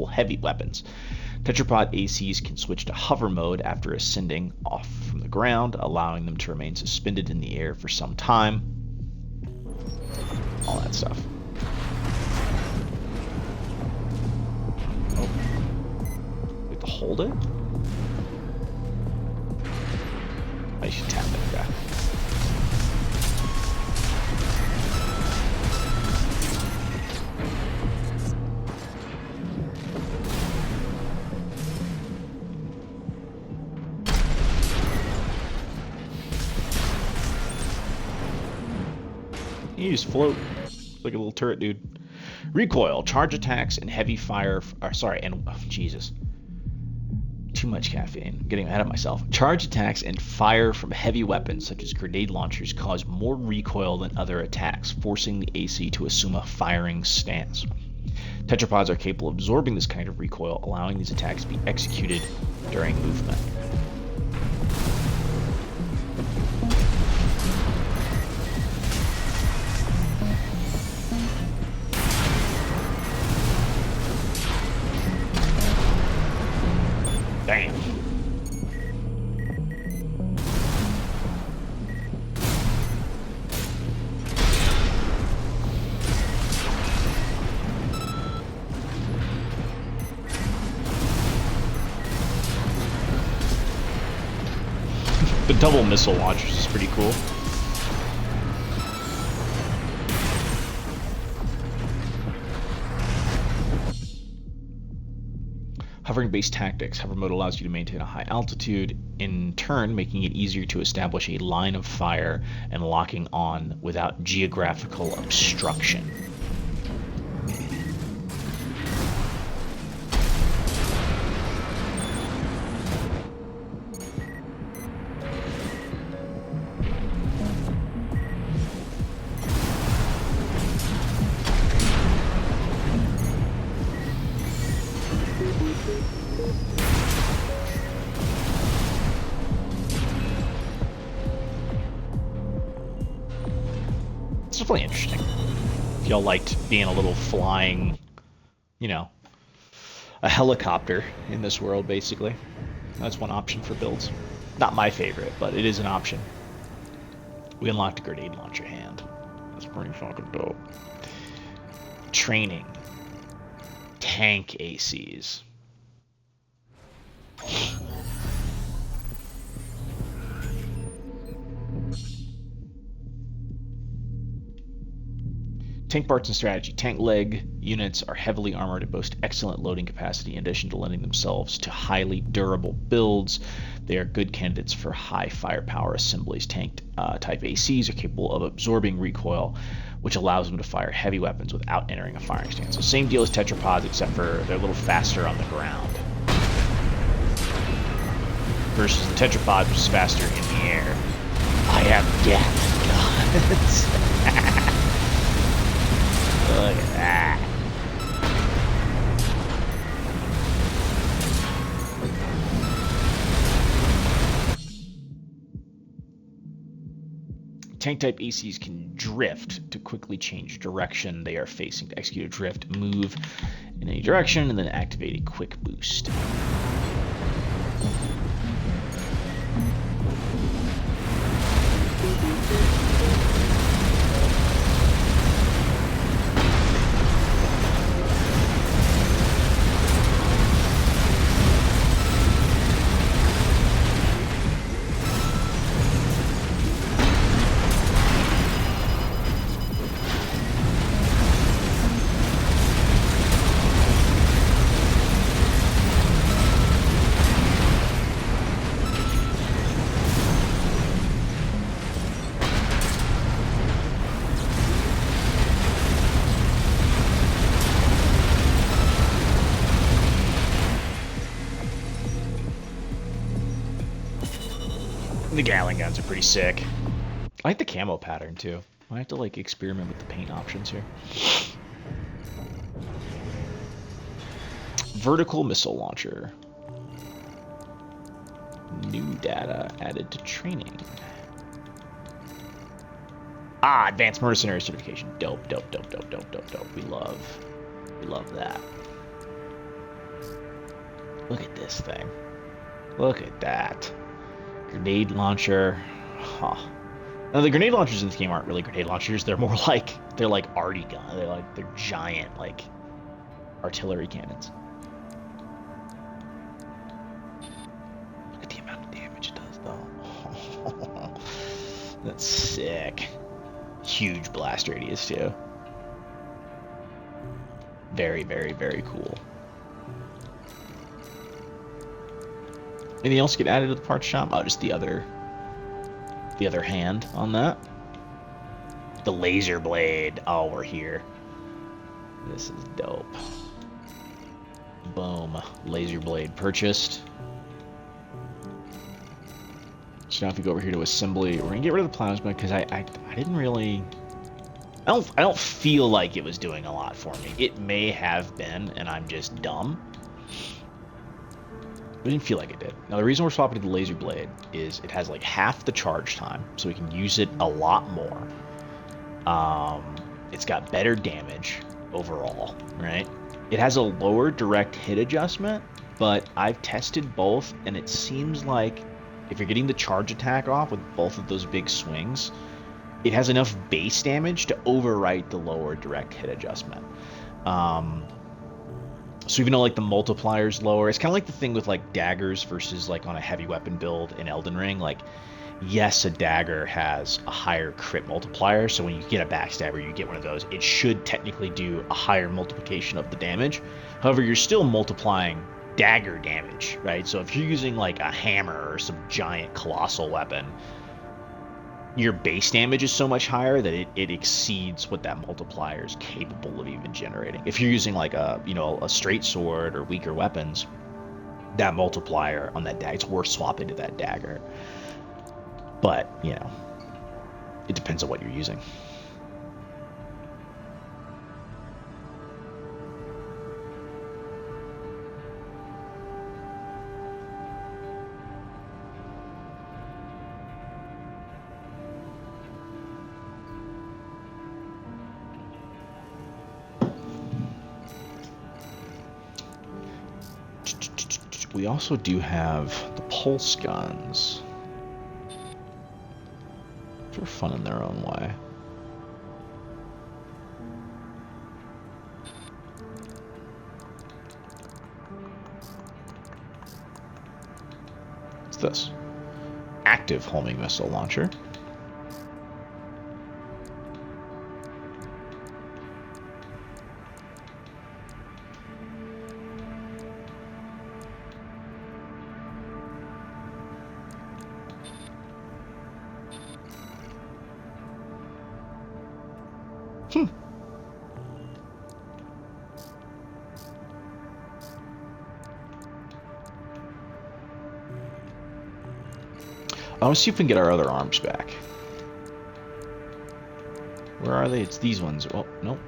heavy weapons. Tetrapod ACs can switch to hover mode after ascending off from the ground, allowing them to remain suspended in the air for some time. All that stuff. Oh. We have to hold it? I should tap it, okay. You just float like a little turret, dude. Recoil, charge attacks, and heavy fire. Jesus. Too much caffeine. I'm getting ahead of myself. Charge attacks and fire from heavy weapons, such as grenade launchers, cause more recoil than other attacks, forcing the AC to assume a firing stance. Tetrapods are capable of absorbing this kind of recoil, allowing these attacks to be executed during movement. Damn. The double missile launchers is pretty cool. Hovering-based tactics. Hover mode allows you to maintain a high altitude, in turn making it easier to establish a line of fire and locking on without geographical obstruction. It's definitely interesting. If y'all liked being a little flying, you know, a helicopter in this world, basically. That's one option for builds. Not my favorite, but it is an option. We unlocked a grenade launcher hand. That's pretty fucking dope. Training. Tank ACs. Tank parts and strategy. Tank leg units are heavily armored and boast excellent loading capacity in addition to lending themselves to highly durable builds. They are good candidates for high firepower assemblies. Tank type ACs are capable of absorbing recoil, which allows them to fire heavy weapons without entering a firing stance. So same deal as tetrapods, except for they're a little faster on the ground. Versus the tetrapod, which is faster in the air. I have Gatling guns. Look at that. Tank type ACs can drift to quickly change direction they are facing. To execute a drift, move in any direction, and then activate a quick boost. The Gatling guns are pretty sick. I like the camo pattern too. I have to like experiment with the paint options here. Vertical missile launcher. New data added to training. Ah, advanced mercenary certification. Dope, dope, dope, dope, dope, dope, dope. We love that. Look at this thing. Look at that. Grenade launcher. Huh. Now the grenade launchers in this game aren't really grenade launchers. They're more like arty gun. They're giant like artillery cannons. Look at the amount of damage it does though. That's sick. Huge blast radius too. Very, very, very cool. Anything else get added to the parts shop? Oh, just the other hand on that. The laser blade. Oh, we're here. This is dope. Boom. Laser blade purchased. So now if we go over here to assembly, we're gonna get rid of the plasma because I didn't really. I don't feel like it was doing a lot for me. It may have been, and I'm just dumb. I didn't feel like it did. Now the reason we're swapping to the laser blade is it has like half the charge time, so we can use it a lot more. It's got better damage overall, right? It has a lower direct hit adjustment, but I've tested both, and it seems like if you're getting the charge attack off with both of those big swings, it has enough base damage to overwrite the lower direct hit adjustment. So even though like the multiplier's lower, it's kind of like the thing with like daggers versus like on a heavy weapon build in Elden Ring. Like, yes, a dagger has a higher crit multiplier, so when you get a backstabber, you get one of those. It should technically do a higher multiplication of the damage. However, you're still multiplying dagger damage, right? So if you're using like a hammer or some giant colossal weapon, your base damage is so much higher that it exceeds what that multiplier is capable of even generating. If you're using like a straight sword or weaker weapons, that multiplier on that dagger, it's worth swapping to that dagger. But, it depends on what you're using. We also do have the pulse guns, which are fun in their own way. What's this? Active homing missile launcher. I want to see if we can get our other arms back. Where are they? It's these ones. Oh, nope.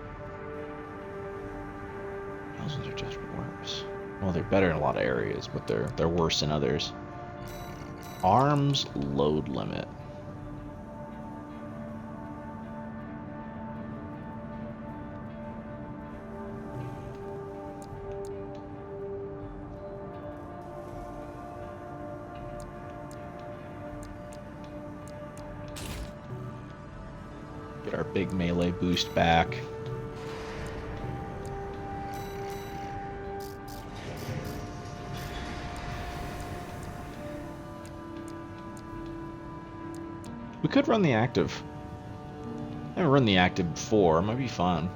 Those ones are just worse. Well, they're better in a lot of areas, but they're worse in others. Arms load limit. Get our big melee boost back. We could run the active. I haven't run the active before. It might be fun.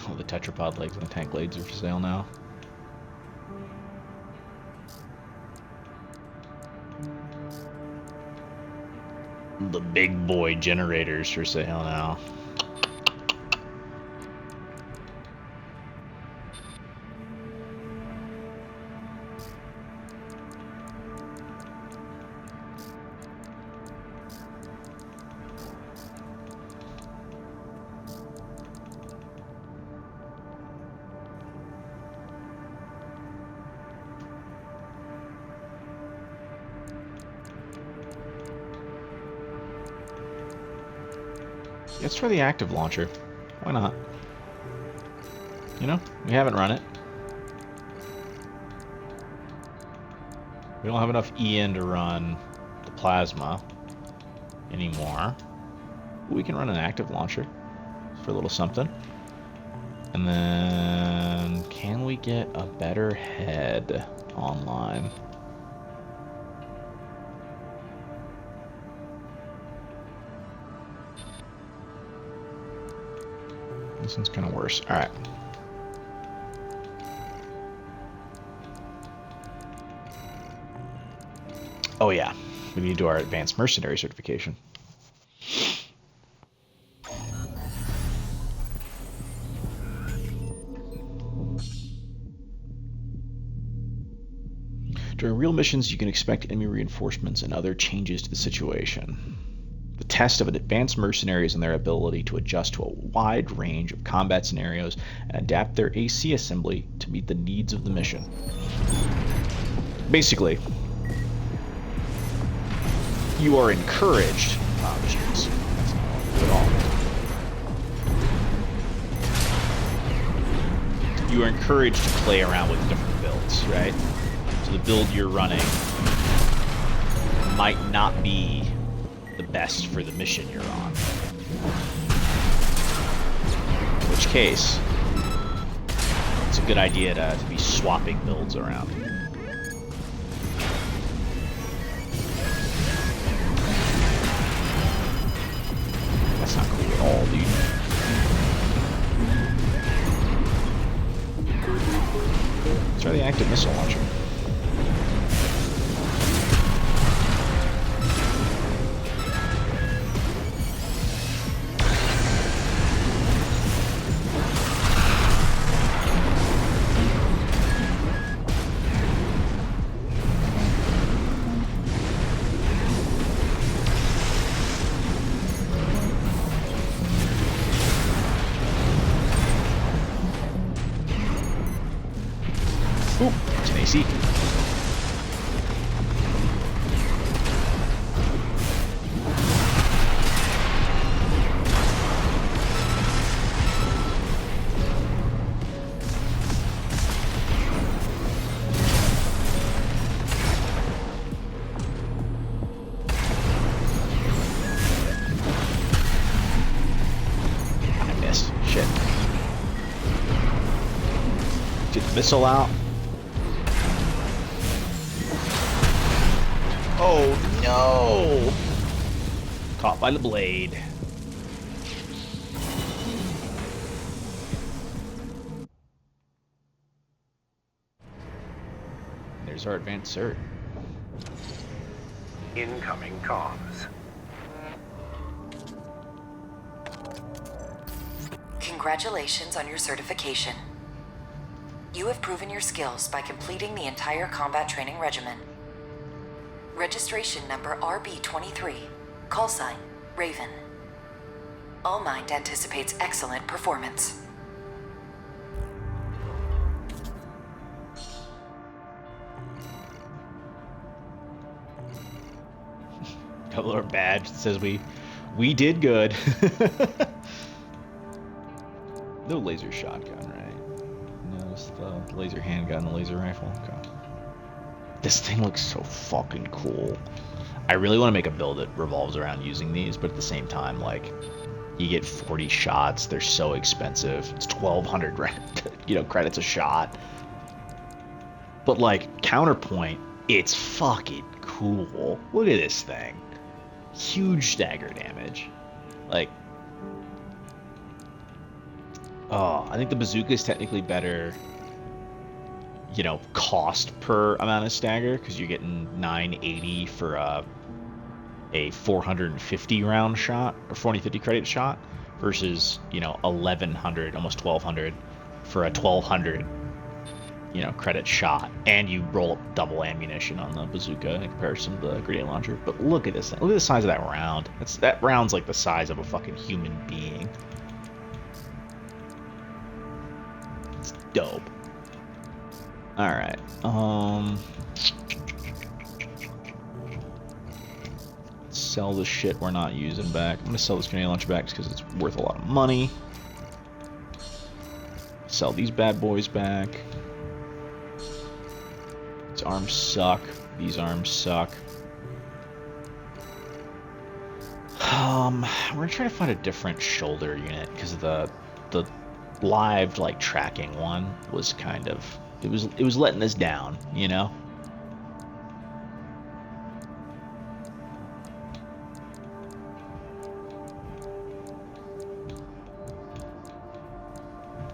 Oh, the tetrapod legs and the tank blades are for sale now. The big boy generators for sale now. Let's try the active launcher. Why not? You know, we haven't run it. We don't have enough EN to run the plasma anymore. We can run an active launcher for a little something. And then, can we get a better head online? This one's kind of worse. All right. Oh yeah, we need to do our advanced mercenary certification. During real missions, you can expect enemy reinforcements and other changes to the situation. The test of an advanced mercenary is in their ability to adjust to a wide range of combat scenarios and adapt their AC assembly to meet the needs of the mission. Basically, you are encouraged. Oh, jeez. That's not good at all. You are encouraged to play around with different builds, right? So the build you're running might not be the best for the mission you're on. In which case, it's a good idea to be swapping builds around. That's not cool at all, dude. Let's try the active missile launcher. Ooh, it's an AC. I missed. Shit. Get the missile out. Oh no! Caught by the blade. And there's our advanced cert. Incoming comms. Congratulations on your certification. You have proven your skills by completing the entire combat training regimen. Registration number RB23. Call sign, Raven. All Mind anticipates excellent performance. Got a little badge that says we did good. No laser shotgun, right? No, it's the laser handgun, the laser rifle. Okay. This thing looks so fucking cool. I really want to make a build that revolves around using these, but at the same time, like, you get 40 shots. They're so expensive. It's 1,200 credits a shot. But like, counterpoint, it's fucking cool. Look at this thing. Huge stagger damage. Like, oh, I think the bazooka is technically better, cost per amount of stagger, because you're getting 980 for a 450 round shot, or 450 credit shot, versus 1100, almost 1200 for a 1200 credit shot, and you roll up double ammunition on the bazooka in comparison to the grenade launcher. But look at this thing. Look at the size of that round. That round's like the size of a fucking human being. It's dope. All right. Sell the shit we're not using back. I'm gonna sell this grenade launcher back because it's worth a lot of money. Sell these bad boys back. These arms suck. These arms suck. We're gonna try to find a different shoulder unit because the live tracking one was kind of it was letting us down, We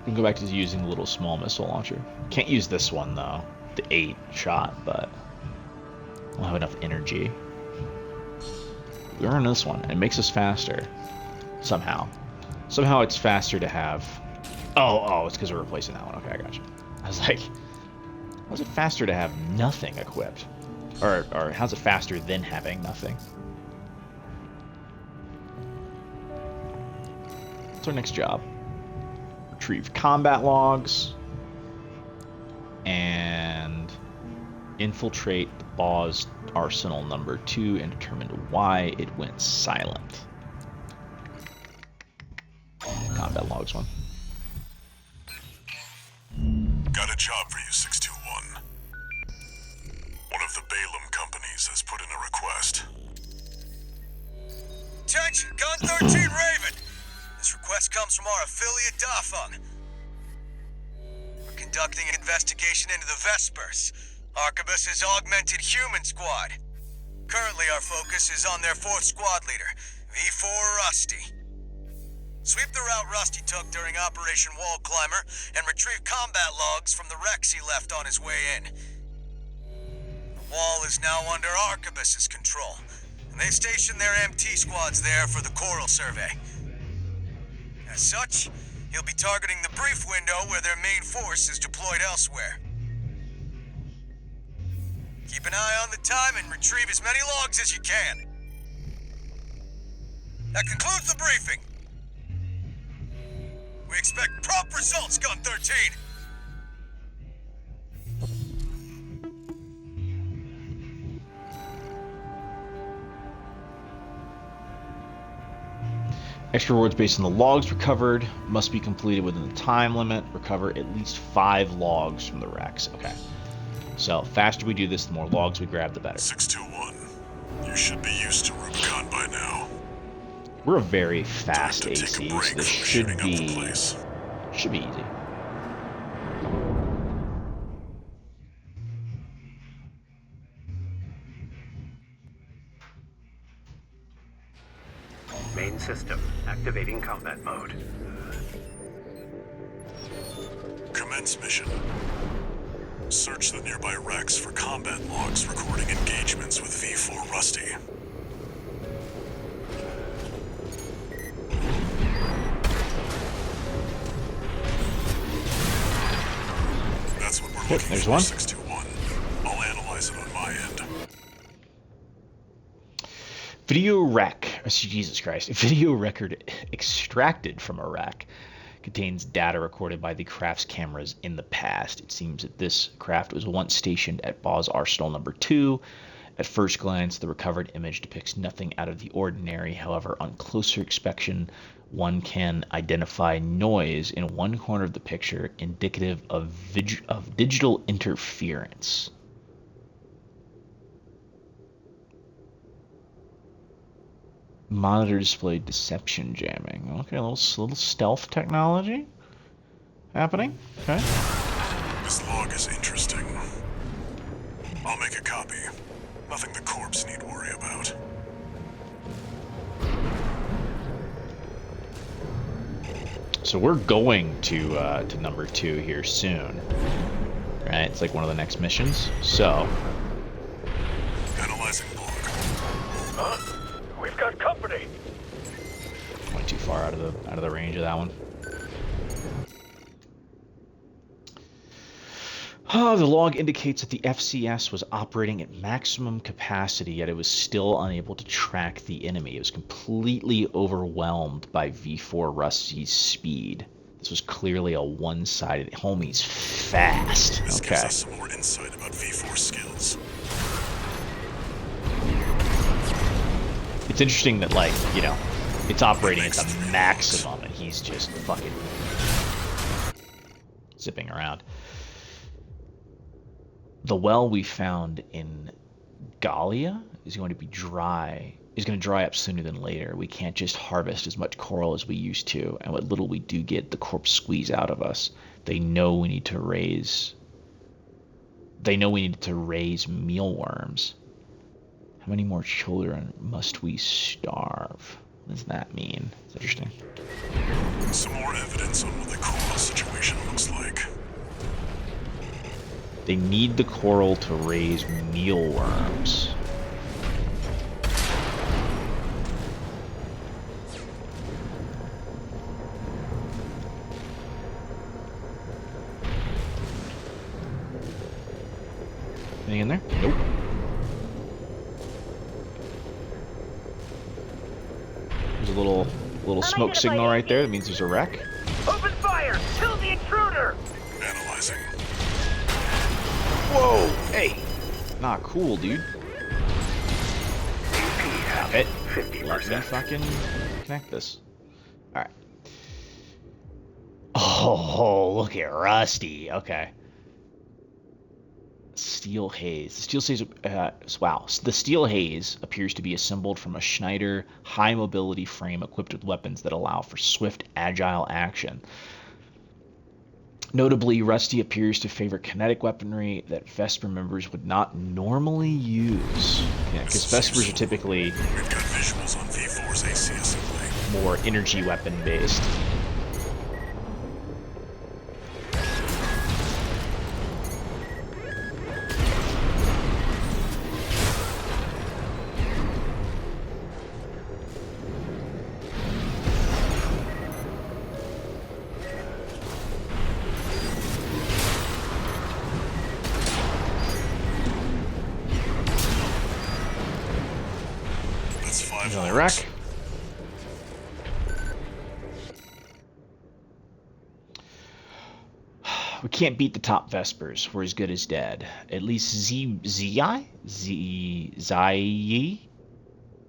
can go back to using the little small missile launcher. Can't use this one though, the 8 shot, but we'll have enough energy. We earn this one. It makes us faster. Somehow it's faster to have. Oh, it's because we're replacing that one. Okay, I got you. I was like, how's it faster to have nothing equipped? Or how's it faster than having nothing? What's our next job? Retrieve combat logs and infiltrate the Boz Arsenal number 2 and determine why it went silent. Combat logs one. Got a job for you, 621. One of the Balaam companies has put in a request. Attention, Gun 13 Raven! This request comes from our affiliate Dafeng. We're conducting an investigation into the Vespers, Arquebus's augmented human squad. Currently our focus is on their 4th squad leader, V4 Rusty. Sweep the route Rusty took during Operation Wall Climber and retrieve combat logs from the wrecks he left on his way in. The wall is now under Arquebus's control, and they stationed their MT squads there for the Coral Survey. As such, he'll be targeting the brief window where their main force is deployed elsewhere. Keep an eye on the time and retrieve as many logs as you can. That concludes the briefing. We expect prompt results, Gun 13. Extra rewards based on the logs recovered must be completed within the time limit. Recover at least 5 logs from the wrecks. Okay. So, faster we do this, the more logs we grab, the better. 621. You should be used to Rubicon by now. We're a very fast Time to AC, take a break so this from should shooting up the place. be easy. Main system activating combat mode. Commence mission. Search the nearby nearby Rex for combat logs recording engagements with V4 Rusty. That's what we're looking there's for, one. 621. I'll analyze it on my end. Jesus Christ. Video record extracted from a rack contains data recorded by the craft's cameras in the past. It seems that this craft was once stationed at Boz Arsenal number 2. At first glance, the recovered image depicts nothing out of the ordinary. However, on closer inspection, one can identify noise in one corner of the picture indicative of digital interference. Monitor displayed deception jamming. Okay, a little stealth technology happening. Okay. This log is interesting. I'll make a copy. Nothing the corpse need worry about. So we're going to number 2 here soon. Right? It's like one of the next missions. So. Analyzing log. Huh? We've got company. Went too far out of the range of that one. The log indicates that the FCS was operating at maximum capacity, yet it was still unable to track the enemy. It was completely overwhelmed by V4 Rusty's speed. This was clearly a one-sided. Homie's fast. This Okay. gives us some more insight about V4 skills. It's interesting that, like, you know, it's operating at the maximum, and he's just fucking zipping around. The well we found in Gallia is going to dry up sooner than later. We can't just harvest as much coral as we used to, and what little we do get, the corpse squeeze out of us. They know we need to raise mealworms. How many more children must we starve? What does that mean? It's interesting. Some more evidence on what the coral situation looks like. They need the coral to raise mealworms. Anything in there? Nope. There's a little smoke signal right there. That means there's a wreck. Open fire! Kill the intruder! Analyzing. Whoa! Hey! Not cool, dude. Stop it. Let me 50%. fucking connect this. Alright. Oh, look at Rusty. Okay. Steel haze. The steel haze appears to be assembled from a Schneider high mobility frame equipped with weapons that allow for swift, agile action. Notably, Rusty appears to favor kinetic weaponry that Vesper members would not normally use. Yeah, because Vespers are typically We've got visuals on V4's AC assembly. more energy weapon based. That's 5 Another logs. wreck. We can't beat the top Vespers. We're as good as dead. At least Zai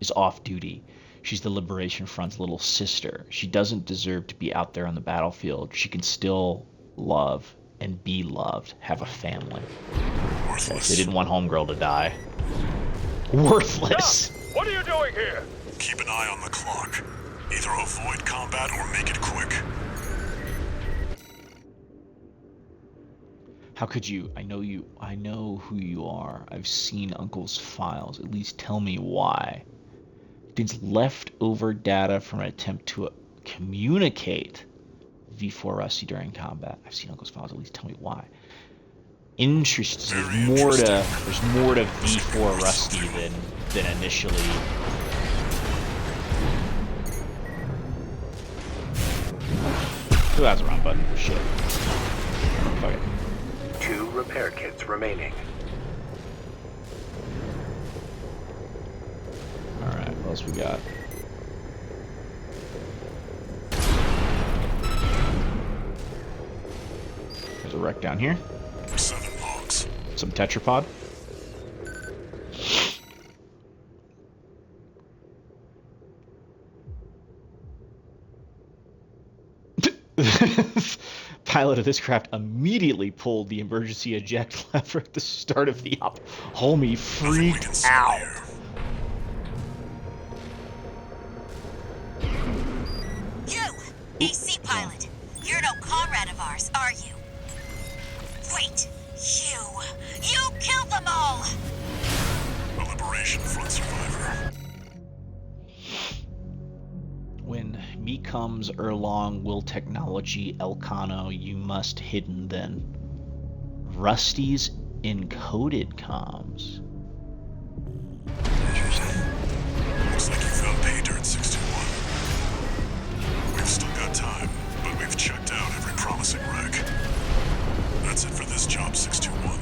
is off duty. She's the Liberation Front's little sister. She doesn't deserve to be out there on the battlefield. She can still love and be loved, have a family. Worthless. They didn't want Homegirl to die. Worthless. What are you doing here? Keep an eye on the clock. Either avoid combat or make it quick. How could you? I know who you are. I've seen Uncle's files. At least tell me why. Contains leftover data from an attempt to communicate V4 Rusty during combat. I've seen Uncle's files. At least tell me why. Interesting. Very There's more to V4 Rusty than initially. Who has a wrong button? Shit. Fuck it. 2 repair kits remaining. Alright, what else we got? There's a wreck down here. 7 logs. Some tetrapod. Pilot of this craft immediately pulled the emergency eject lever at the start of the op. Homie Nothing we freaked can see out. here. You, AC pilot. You're no comrade of ours, are you? Wait, you killed them all! A Liberation Front survivor. When me comes Erlong will technology Elcano, you must hidden then. Rusty's encoded comms. Interesting. Looks like you found pay dirt 621. We've still got time, but we've checked out every promising wreck. That's it for this job, 621.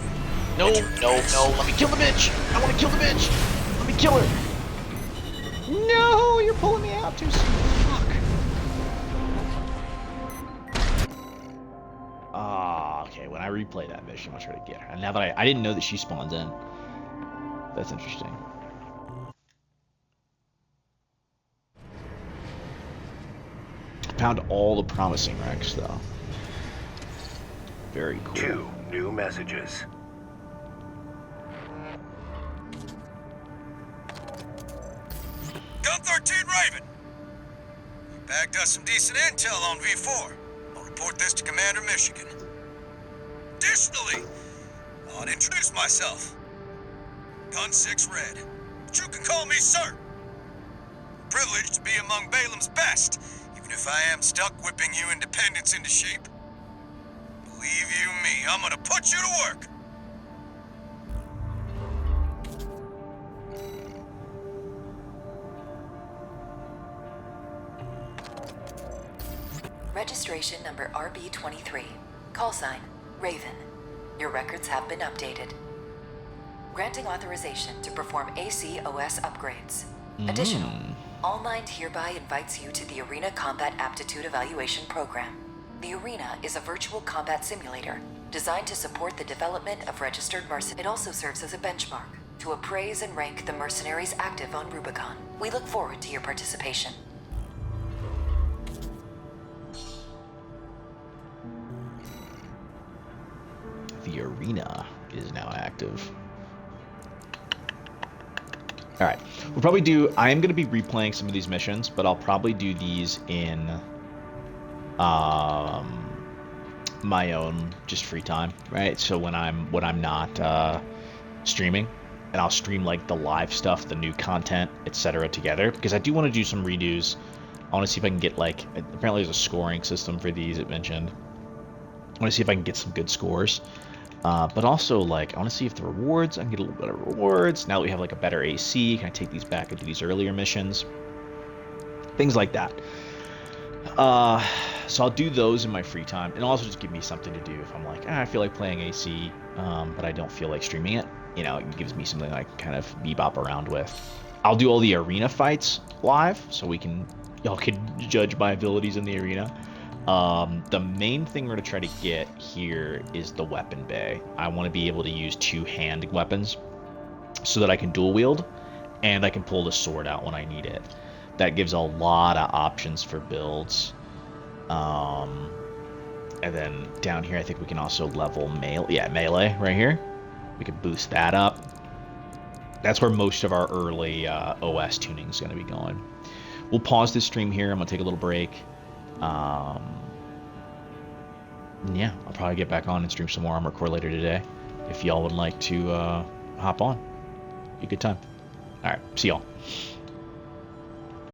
No, Return to base. let me kill the bitch! I want to kill the bitch! Let me kill her! No, you're pulling me out too soon. Fuck. Okay, when I replay that mission, I'll try to get her. And now that I didn't know that she spawns in. That's interesting. Found all the promising wrecks, though. Very cool. 2 new messages. Gun 13 Raven. You bagged us some decent intel on V4. I'll report this to Commander Michigan. Additionally, I want to introduce myself. Gun 6 Red. But you can call me Sir. Privileged to be among Balaam's best, even if I am stuck whipping you independents into shape. Believe you me, I'm gonna put you to work. Registration number RB23. Call sign, Raven. Your records have been updated. Granting authorization to perform ACOS upgrades. Additional, All Mind hereby invites you to the Arena Combat Aptitude Evaluation Program. The Arena is a virtual combat simulator designed to support the development of registered mercenaries. It also serves as a benchmark to appraise and rank the mercenaries active on Rubicon. We look forward to your participation. The Arena is now active. Alright, we'll probably do... I am going to be replaying some of these missions, but I'll probably do these in my own just free time, right? So when I'm not streaming, and I'll stream like the live stuff, the new content, etc. together, because I do want to do some redos. I want to see if I can get like... Apparently there's a scoring system for these, it mentioned. I want to see if I can get some good scores. But also, like, I want to see if the rewards, I can get a little better rewards. Now that we have, like, a better AC, can I take these back and do these earlier missions? Things like that. So I'll do those in my free time. And also just give me something to do if I'm like, I feel like playing AC, but I don't feel like streaming it. You know, it gives me something I can kind of bebop around with. I'll do all the arena fights live, so y'all can judge my abilities in the arena. The main thing we're going to try to get here is the weapon bay. I want to be able to use two-hand weapons so that I can dual wield and I can pull the sword out when I need it. That gives a lot of options for builds. And then down here I think we can also level melee right here. We can boost that up. That's where most of our early OS tuning is going to be going. We'll pause this stream here. I'm going to take a little break. Yeah, I'll probably get back on and stream some more Armored Core later today. If y'all would like to hop on, be a good time. All right, see y'all.